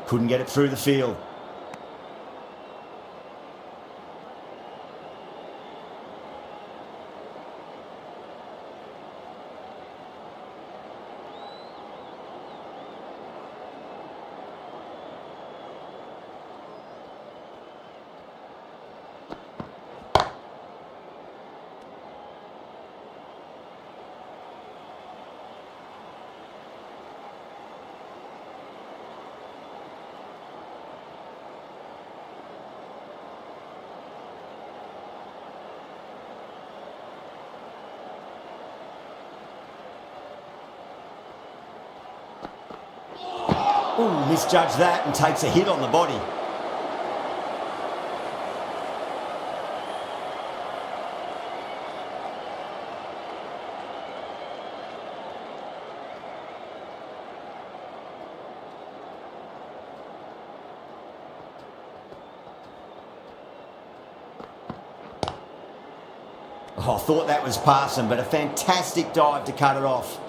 Couldn't get it through the field. Ooh, misjudged that and takes a hit on the body. Oh, I thought that was passing, but a fantastic dive to cut it off.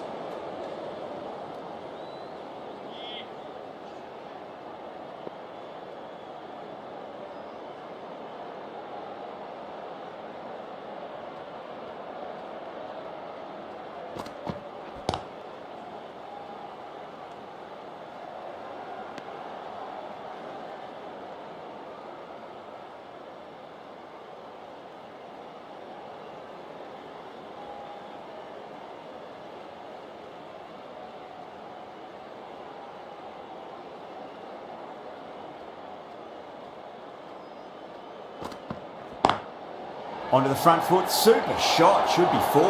Onto the front foot, super shot, should be 4.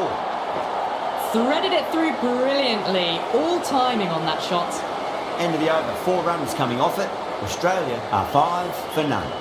Threaded it through brilliantly. All timing on that shot. End of the over, 4 runs coming off it. Australia are 5 for none.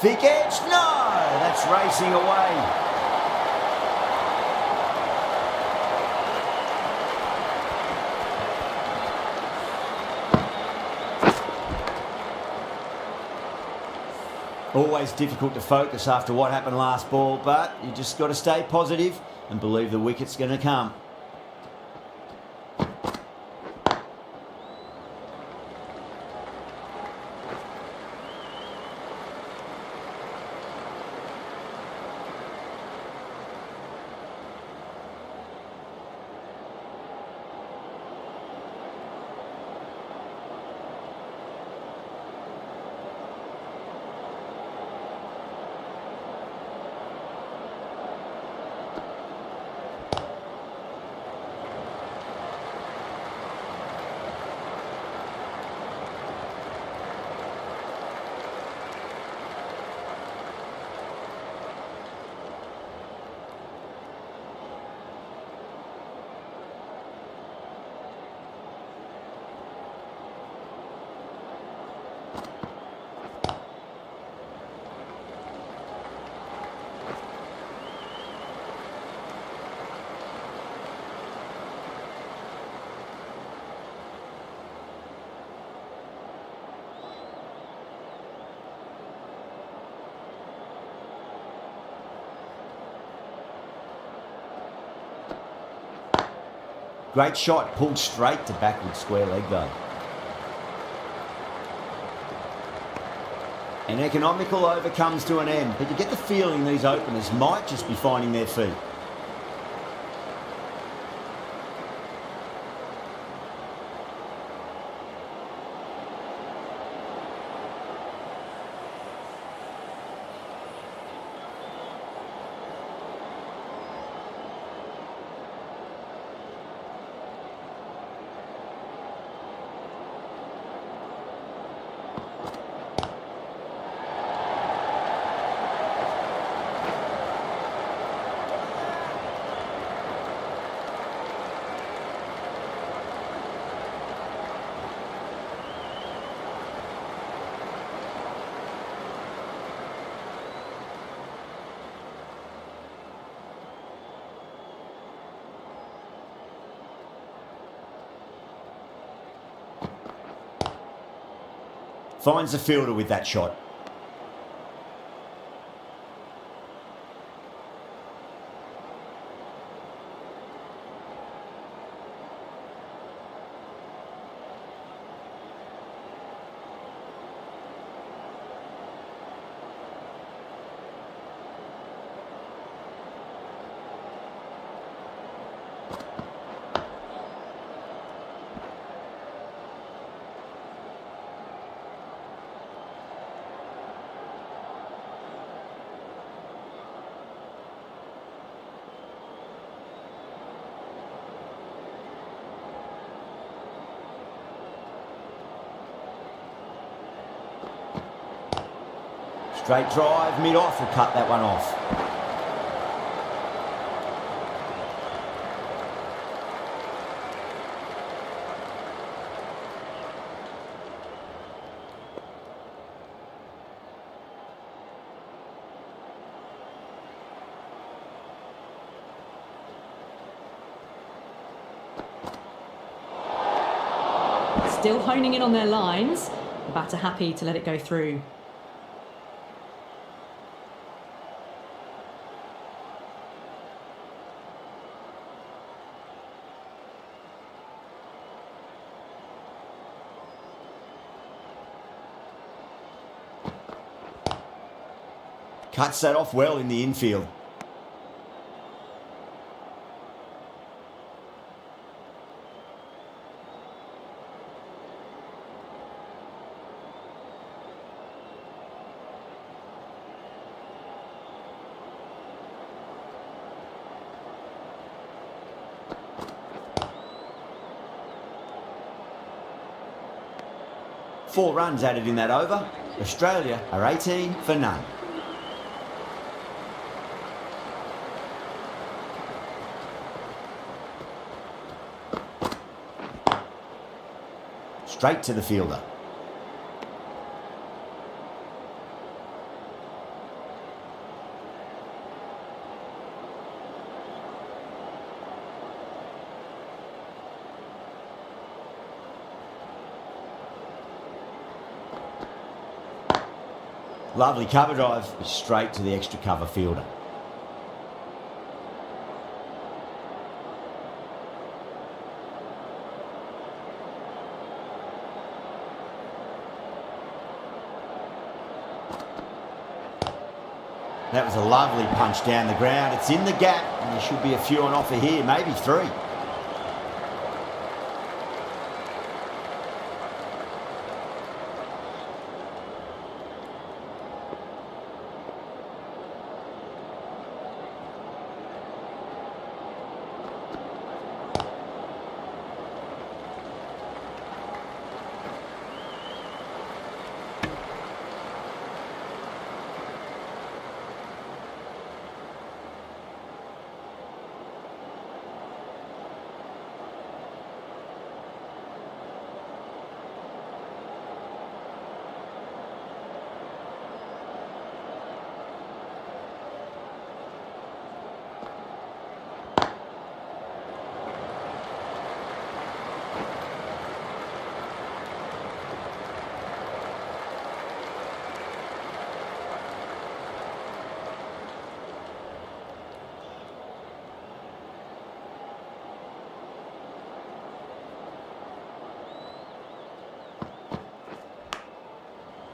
Thick edge, no! That's racing away. Always difficult to focus after what happened last ball, but you just got to stay positive and believe the wicket's going to come. Great shot, pulled straight to backward square leg though. An economical over comes to an end, but you get the feeling these openers might just be finding their feet. Finds the fielder with that shot. Straight drive, mid-off will cut that one off. Still honing in on their lines. The batter happy to let it go through. Cuts that off well in the infield. Four runs added in that over. Australia are 18 for none. Straight to the fielder. Lovely cover drive, straight to the extra cover fielder. That was a lovely punch down the ground. It's in the gap, and there should be a few on offer here, maybe three.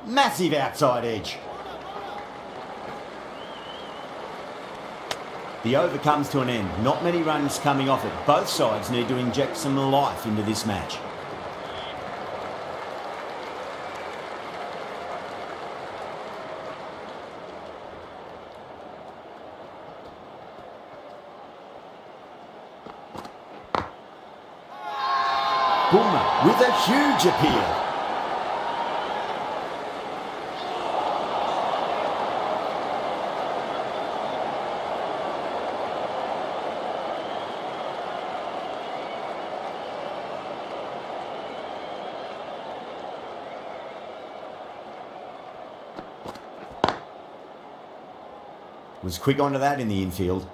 Massive outside edge. The over comes to an end. Not many runs coming off it. Both sides need to inject some life into this match. Boomer with a huge appeal. Was quick onto that in the infield.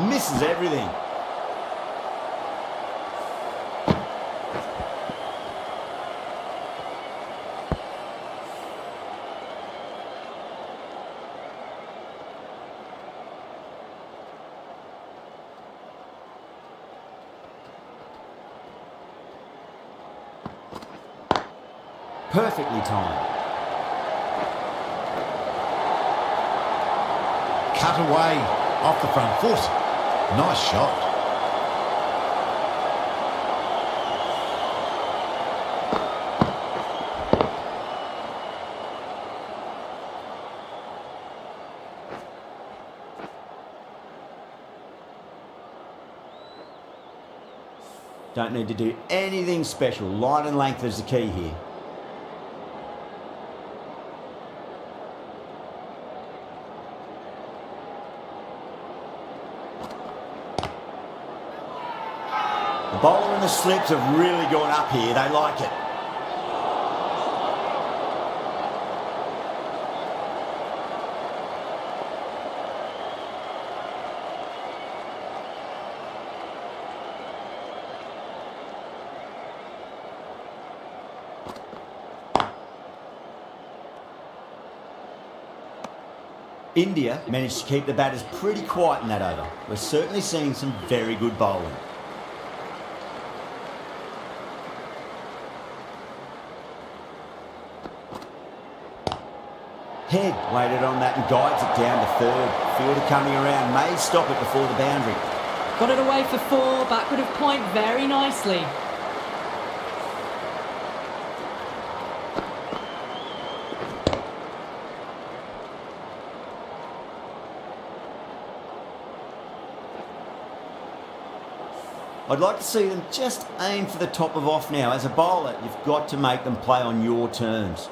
Misses everything. Perfectly timed. Cut away off the front foot. Nice shot. Don't need to do anything special. Line and length is the key here. The bowler and the slips have really gone up here. They like it. India managed to keep the batters pretty quiet in that over. We're certainly seeing some very good bowling. Head waited on that and guides it down to third. Fielder coming around may stop it before the boundary. Got it away for 4, backward of point very nicely. I'd like to see them just aim for the top of off now. As a bowler, you've got to make them play on your terms.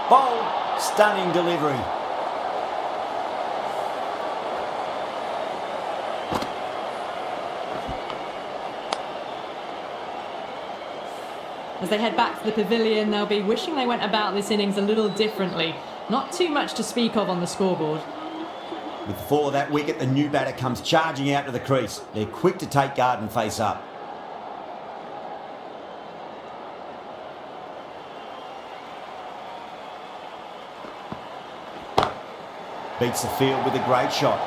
Bold, stunning delivery. As they head back to the pavilion, they'll be wishing they went about this innings a little differently. Not too much to speak of on the scoreboard. With the fall of that wicket, the new batter comes charging out to the crease. They're quick to take guard and face up. Beats the field with a great shot.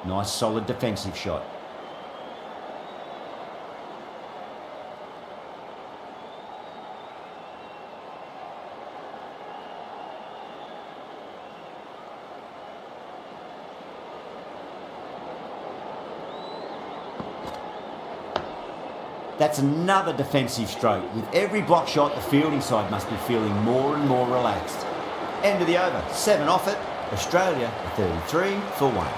Nice solid defensive shot. That's another defensive stroke. With every block shot, the fielding side must be feeling more and more relaxed. End of the over. 7 off it. Australia 33 for 1.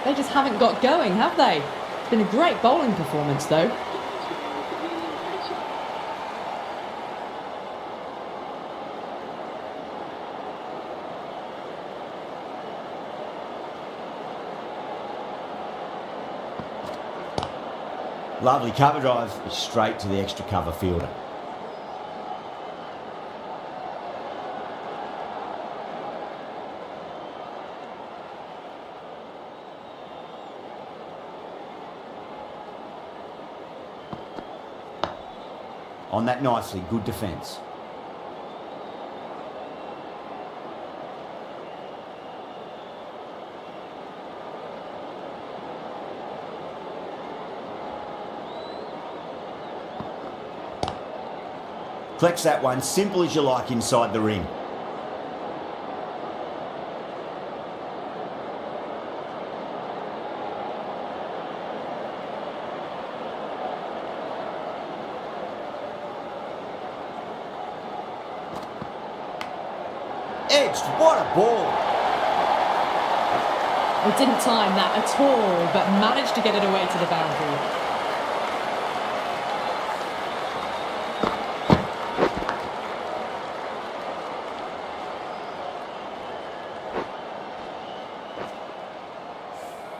They just haven't got going, have they? It's been a great bowling performance, though. Lovely cover drive, straight to the extra cover fielder. On that nicely, good defence. Collects that one, simple as you like inside the ring. Edged, what a ball! They didn't time that at all, but managed to get it away to the boundary.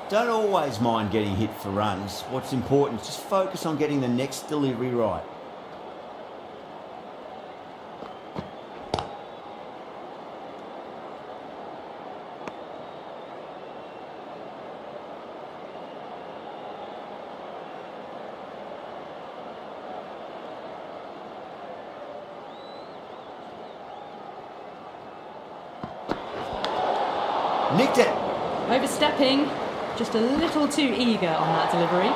Don't always mind getting hit for runs. What's important is just focus on getting the next delivery right. Nicked it. Overstepping, just a little too eager on that delivery.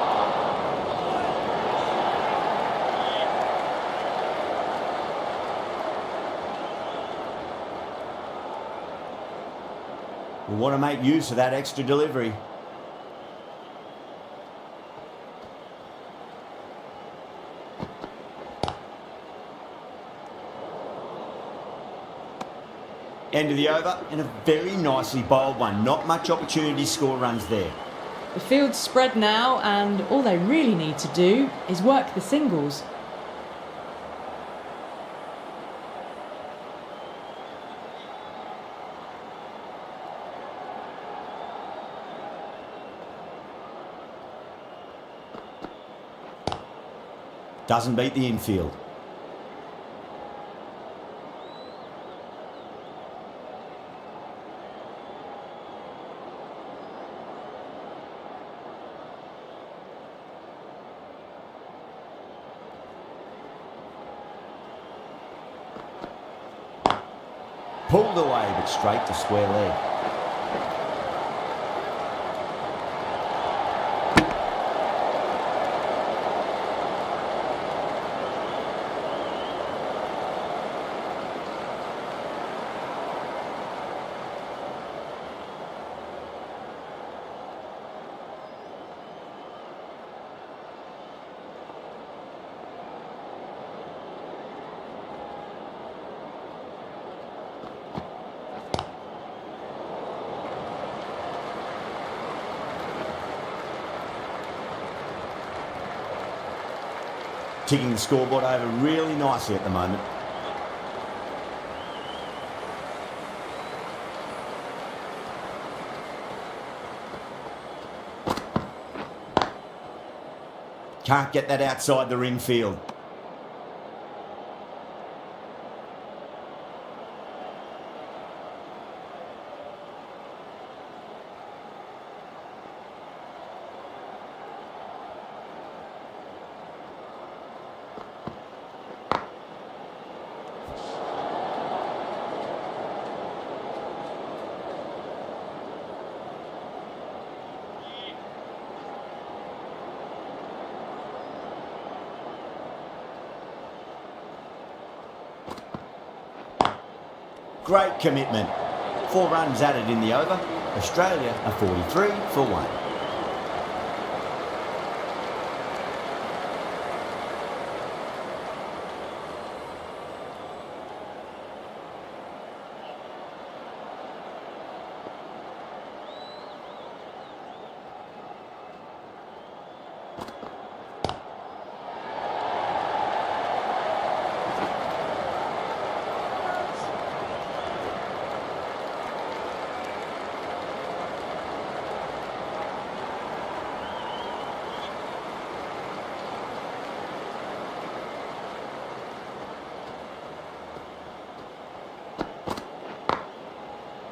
We want to make use of that extra delivery. End of the over, and a very nicely bowled one. Not much opportunity to score runs there. The field's spread now, and all they really need to do is work the singles. Doesn't beat the infield. Pulled away, but straight to square leg. Ticking the scoreboard over really nicely at the moment. Can't get that outside the ring field. Great commitment. 4 runs added in the over. Australia are 43 for 1.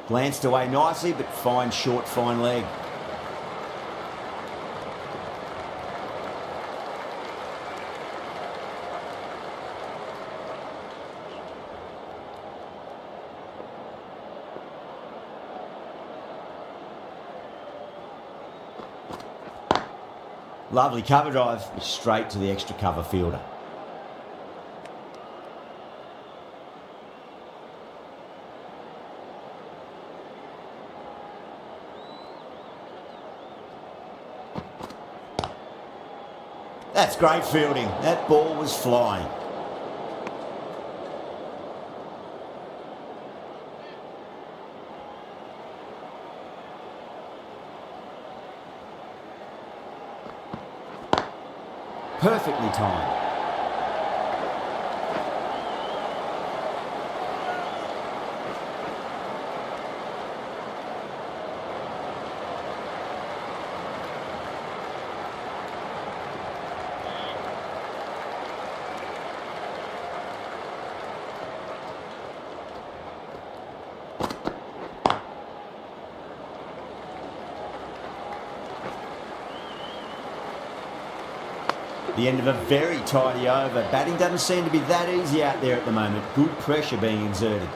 Glanced away nicely, but fine short, fine leg. Lovely cover drive, straight to the extra cover fielder. That's great fielding. That ball was flying. Perfectly timed. The end of a very tidy over. Batting doesn't seem to be that easy out there at the moment. Good pressure being exerted.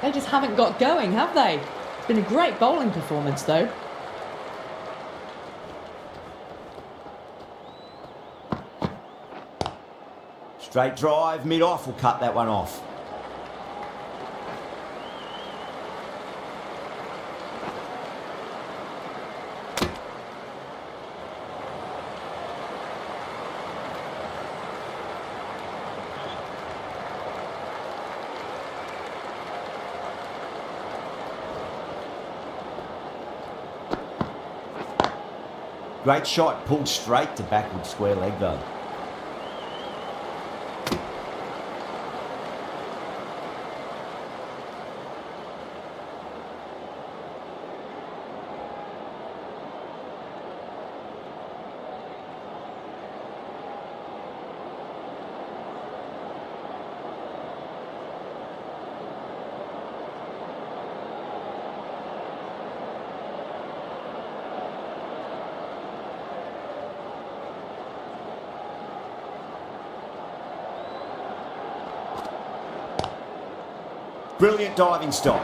They just haven't got going, have they? It's been a great bowling performance, though. Straight drive, mid-off will cut that one off. Great shot, pulled straight to backward square leg though. Brilliant diving stop.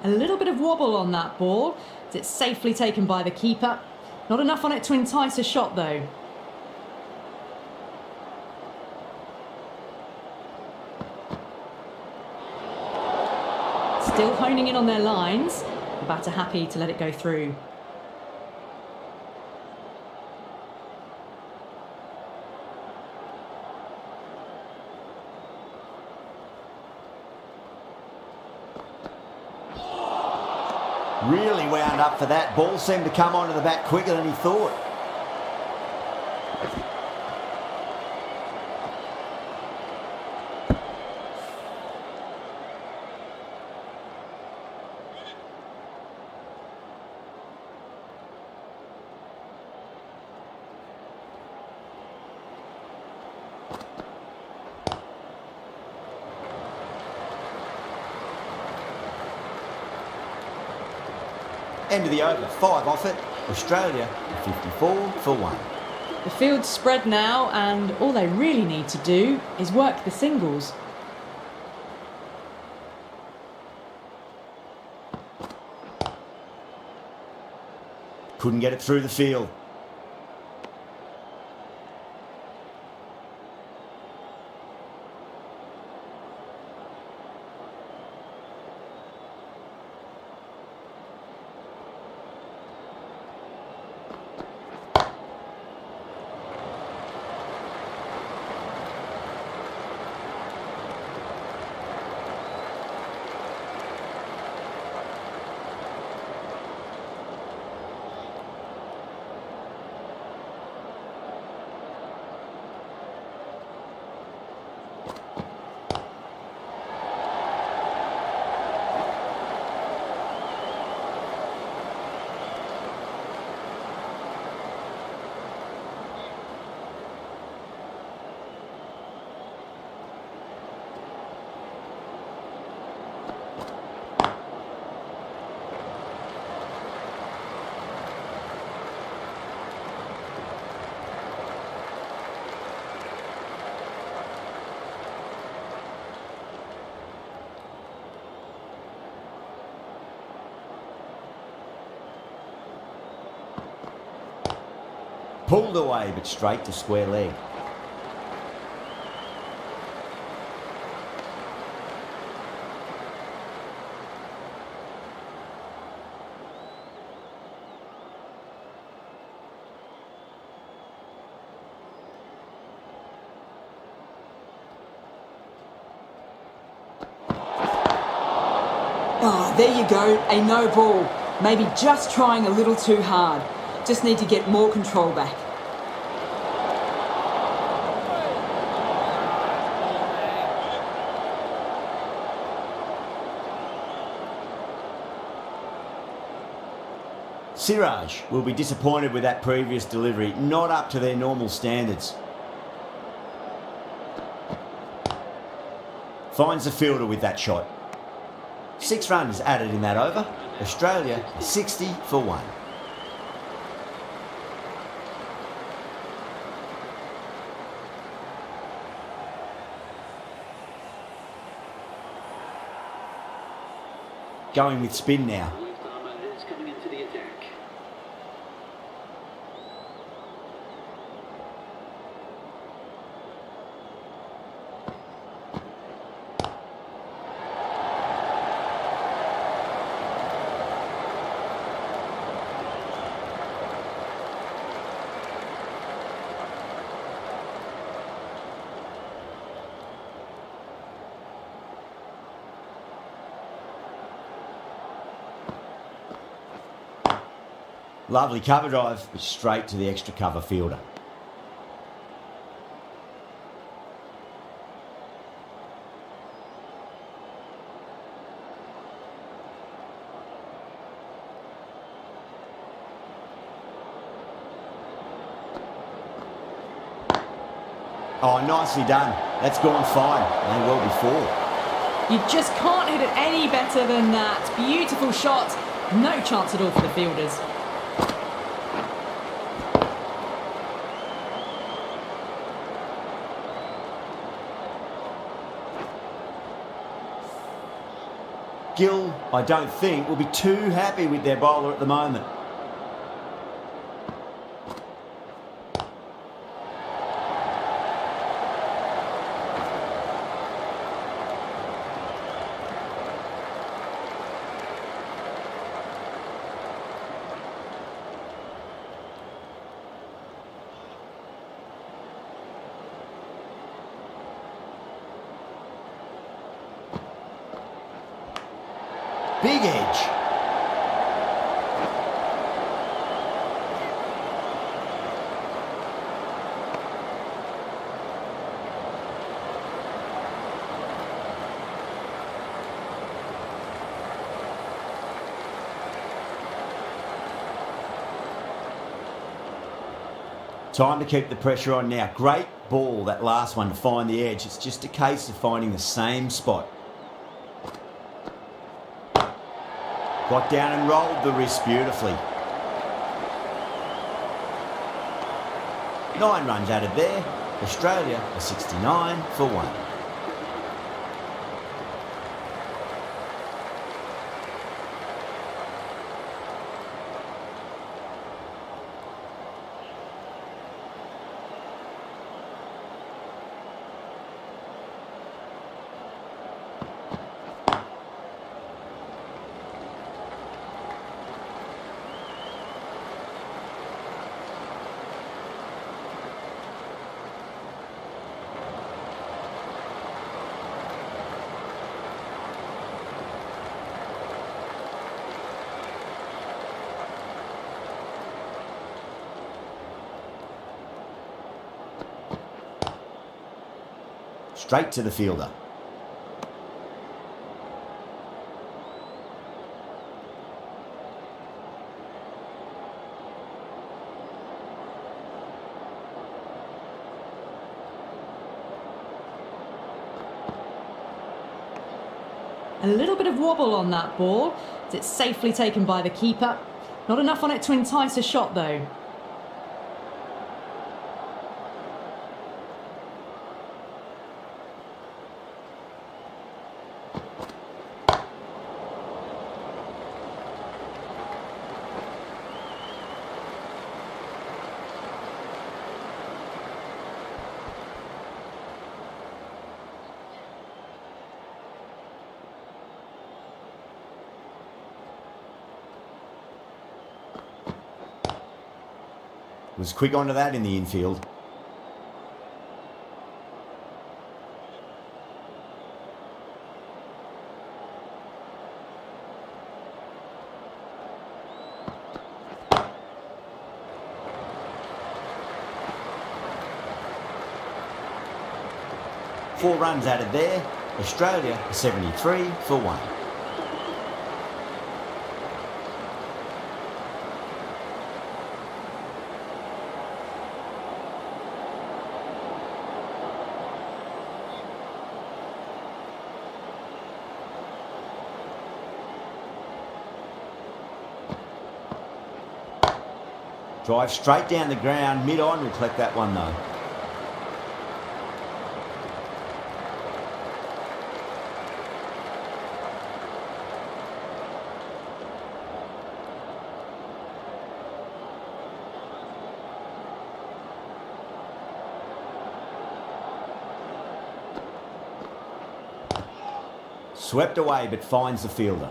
A little bit of wobble on that ball. It's safely taken by the keeper. Not enough on it to entice a shot though. Still honing in on their lines. The batter happy to let it go through. Really wound up for that. Ball seemed to come onto the bat quicker than he thought. End of the over, 5 off it. Australia 54 for 1. The field's spread now, and all they really need to do is work the singles. Couldn't get it through the field. Pulled away, but straight to square leg. Oh, there you go, a no ball. Maybe just trying a little too hard. Just need to get more control back. Siraj will be disappointed with that previous delivery, not up to their normal standards. Finds the fielder with that shot. 6 runs added in that over. Australia 60 for 1. Going with spin now. Left armour is coming into the attack. Lovely cover drive, but straight to the extra cover fielder. Oh, nicely done. That's gone fine. They well before. You just can't hit it any better than that. Beautiful shot. No chance at all for the fielders. Gill, I don't think, will be too happy with their bowler at the moment. Big edge. Time to keep the pressure on now. Great ball, that last one, to find the edge. It's just a case of finding the same spot. Got down and rolled the wrist beautifully. 9 runs added there. Australia are 69 for 1. Straight to the fielder. A little bit of wobble on that ball. It's safely taken by the keeper. Not enough on it to entice a shot though. Was quick onto that in the infield. Four runs added there. Australia 73 for 1. Drive straight down the ground, mid-on, will collect that one though. Swept away but finds the fielder.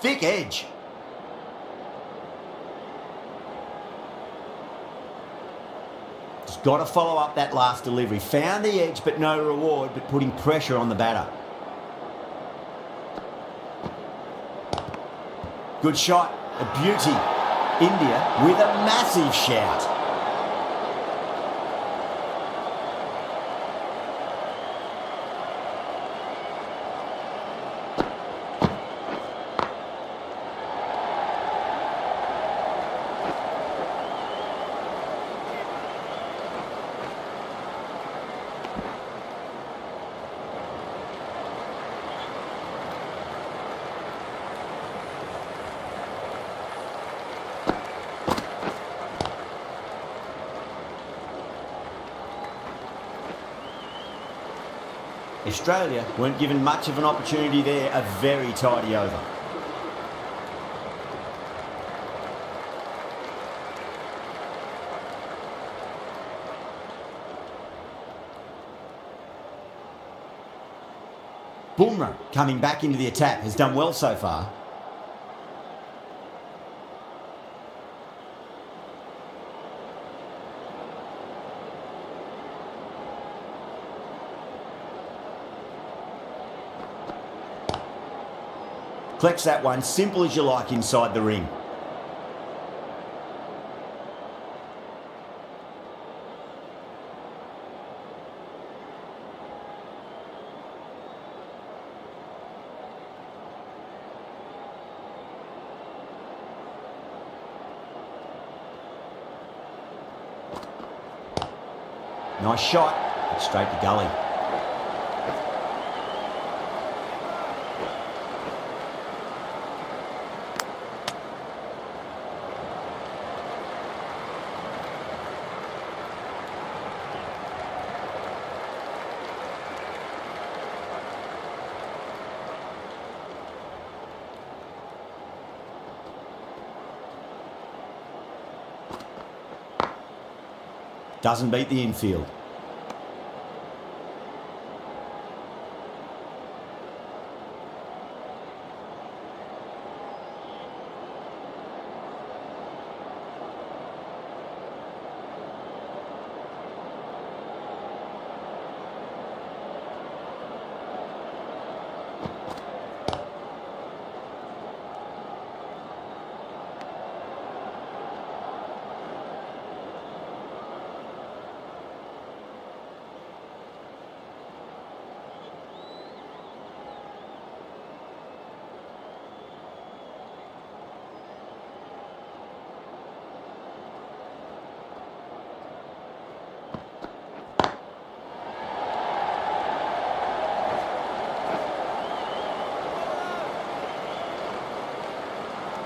Thick edge. got to follow up that last delivery. Found the edge, but no reward, but putting pressure on the batter. Good shot, a beauty. India with a massive shout. Australia weren't given much of an opportunity there, a very tidy over. Bumrah coming back into the attack has done well so far. Collects that one, simple as you like inside the ring. Nice shot, straight to gully. Doesn't beat the infield.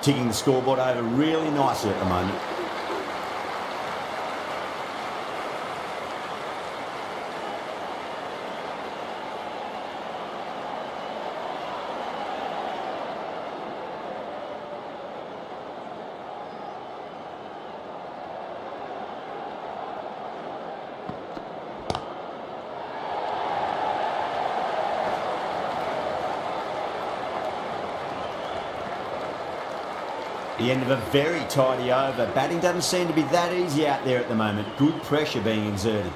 Ticking the scoreboard over really nicely at the moment. The end of a very tidy over. Batting doesn't seem to be that easy out there at the moment. Good pressure being exerted.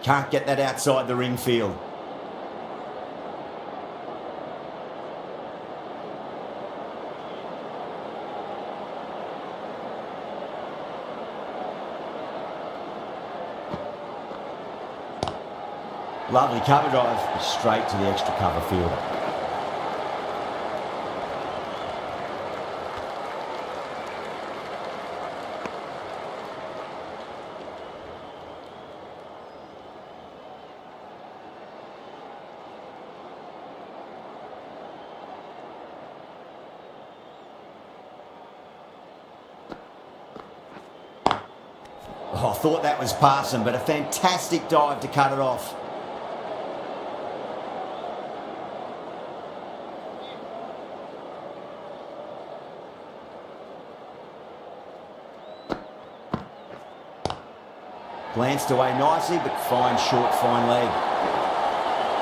Can't get that outside the ring field. Lovely cover drive, straight to the extra cover fielder. Oh, I thought that was passing, but a fantastic dive to cut it off. Glanced away nicely, but fine short, fine leg.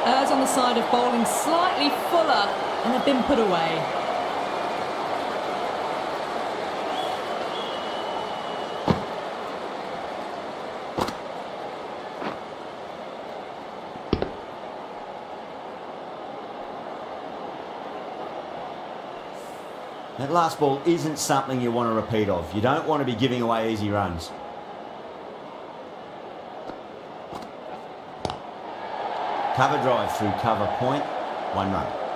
errs on the side of bowling slightly fuller and have been put away. That last ball isn't something you want to repeat of. You don't want to be giving away easy runs. Cover drive through cover point, 1 run.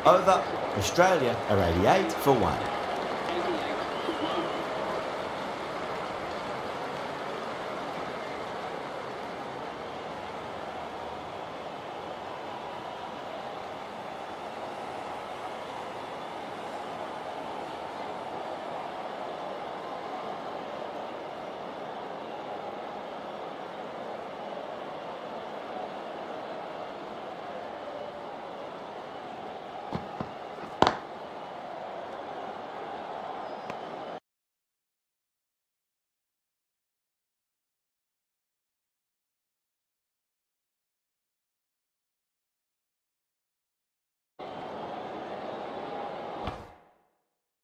Over. Australia are 88 for 1.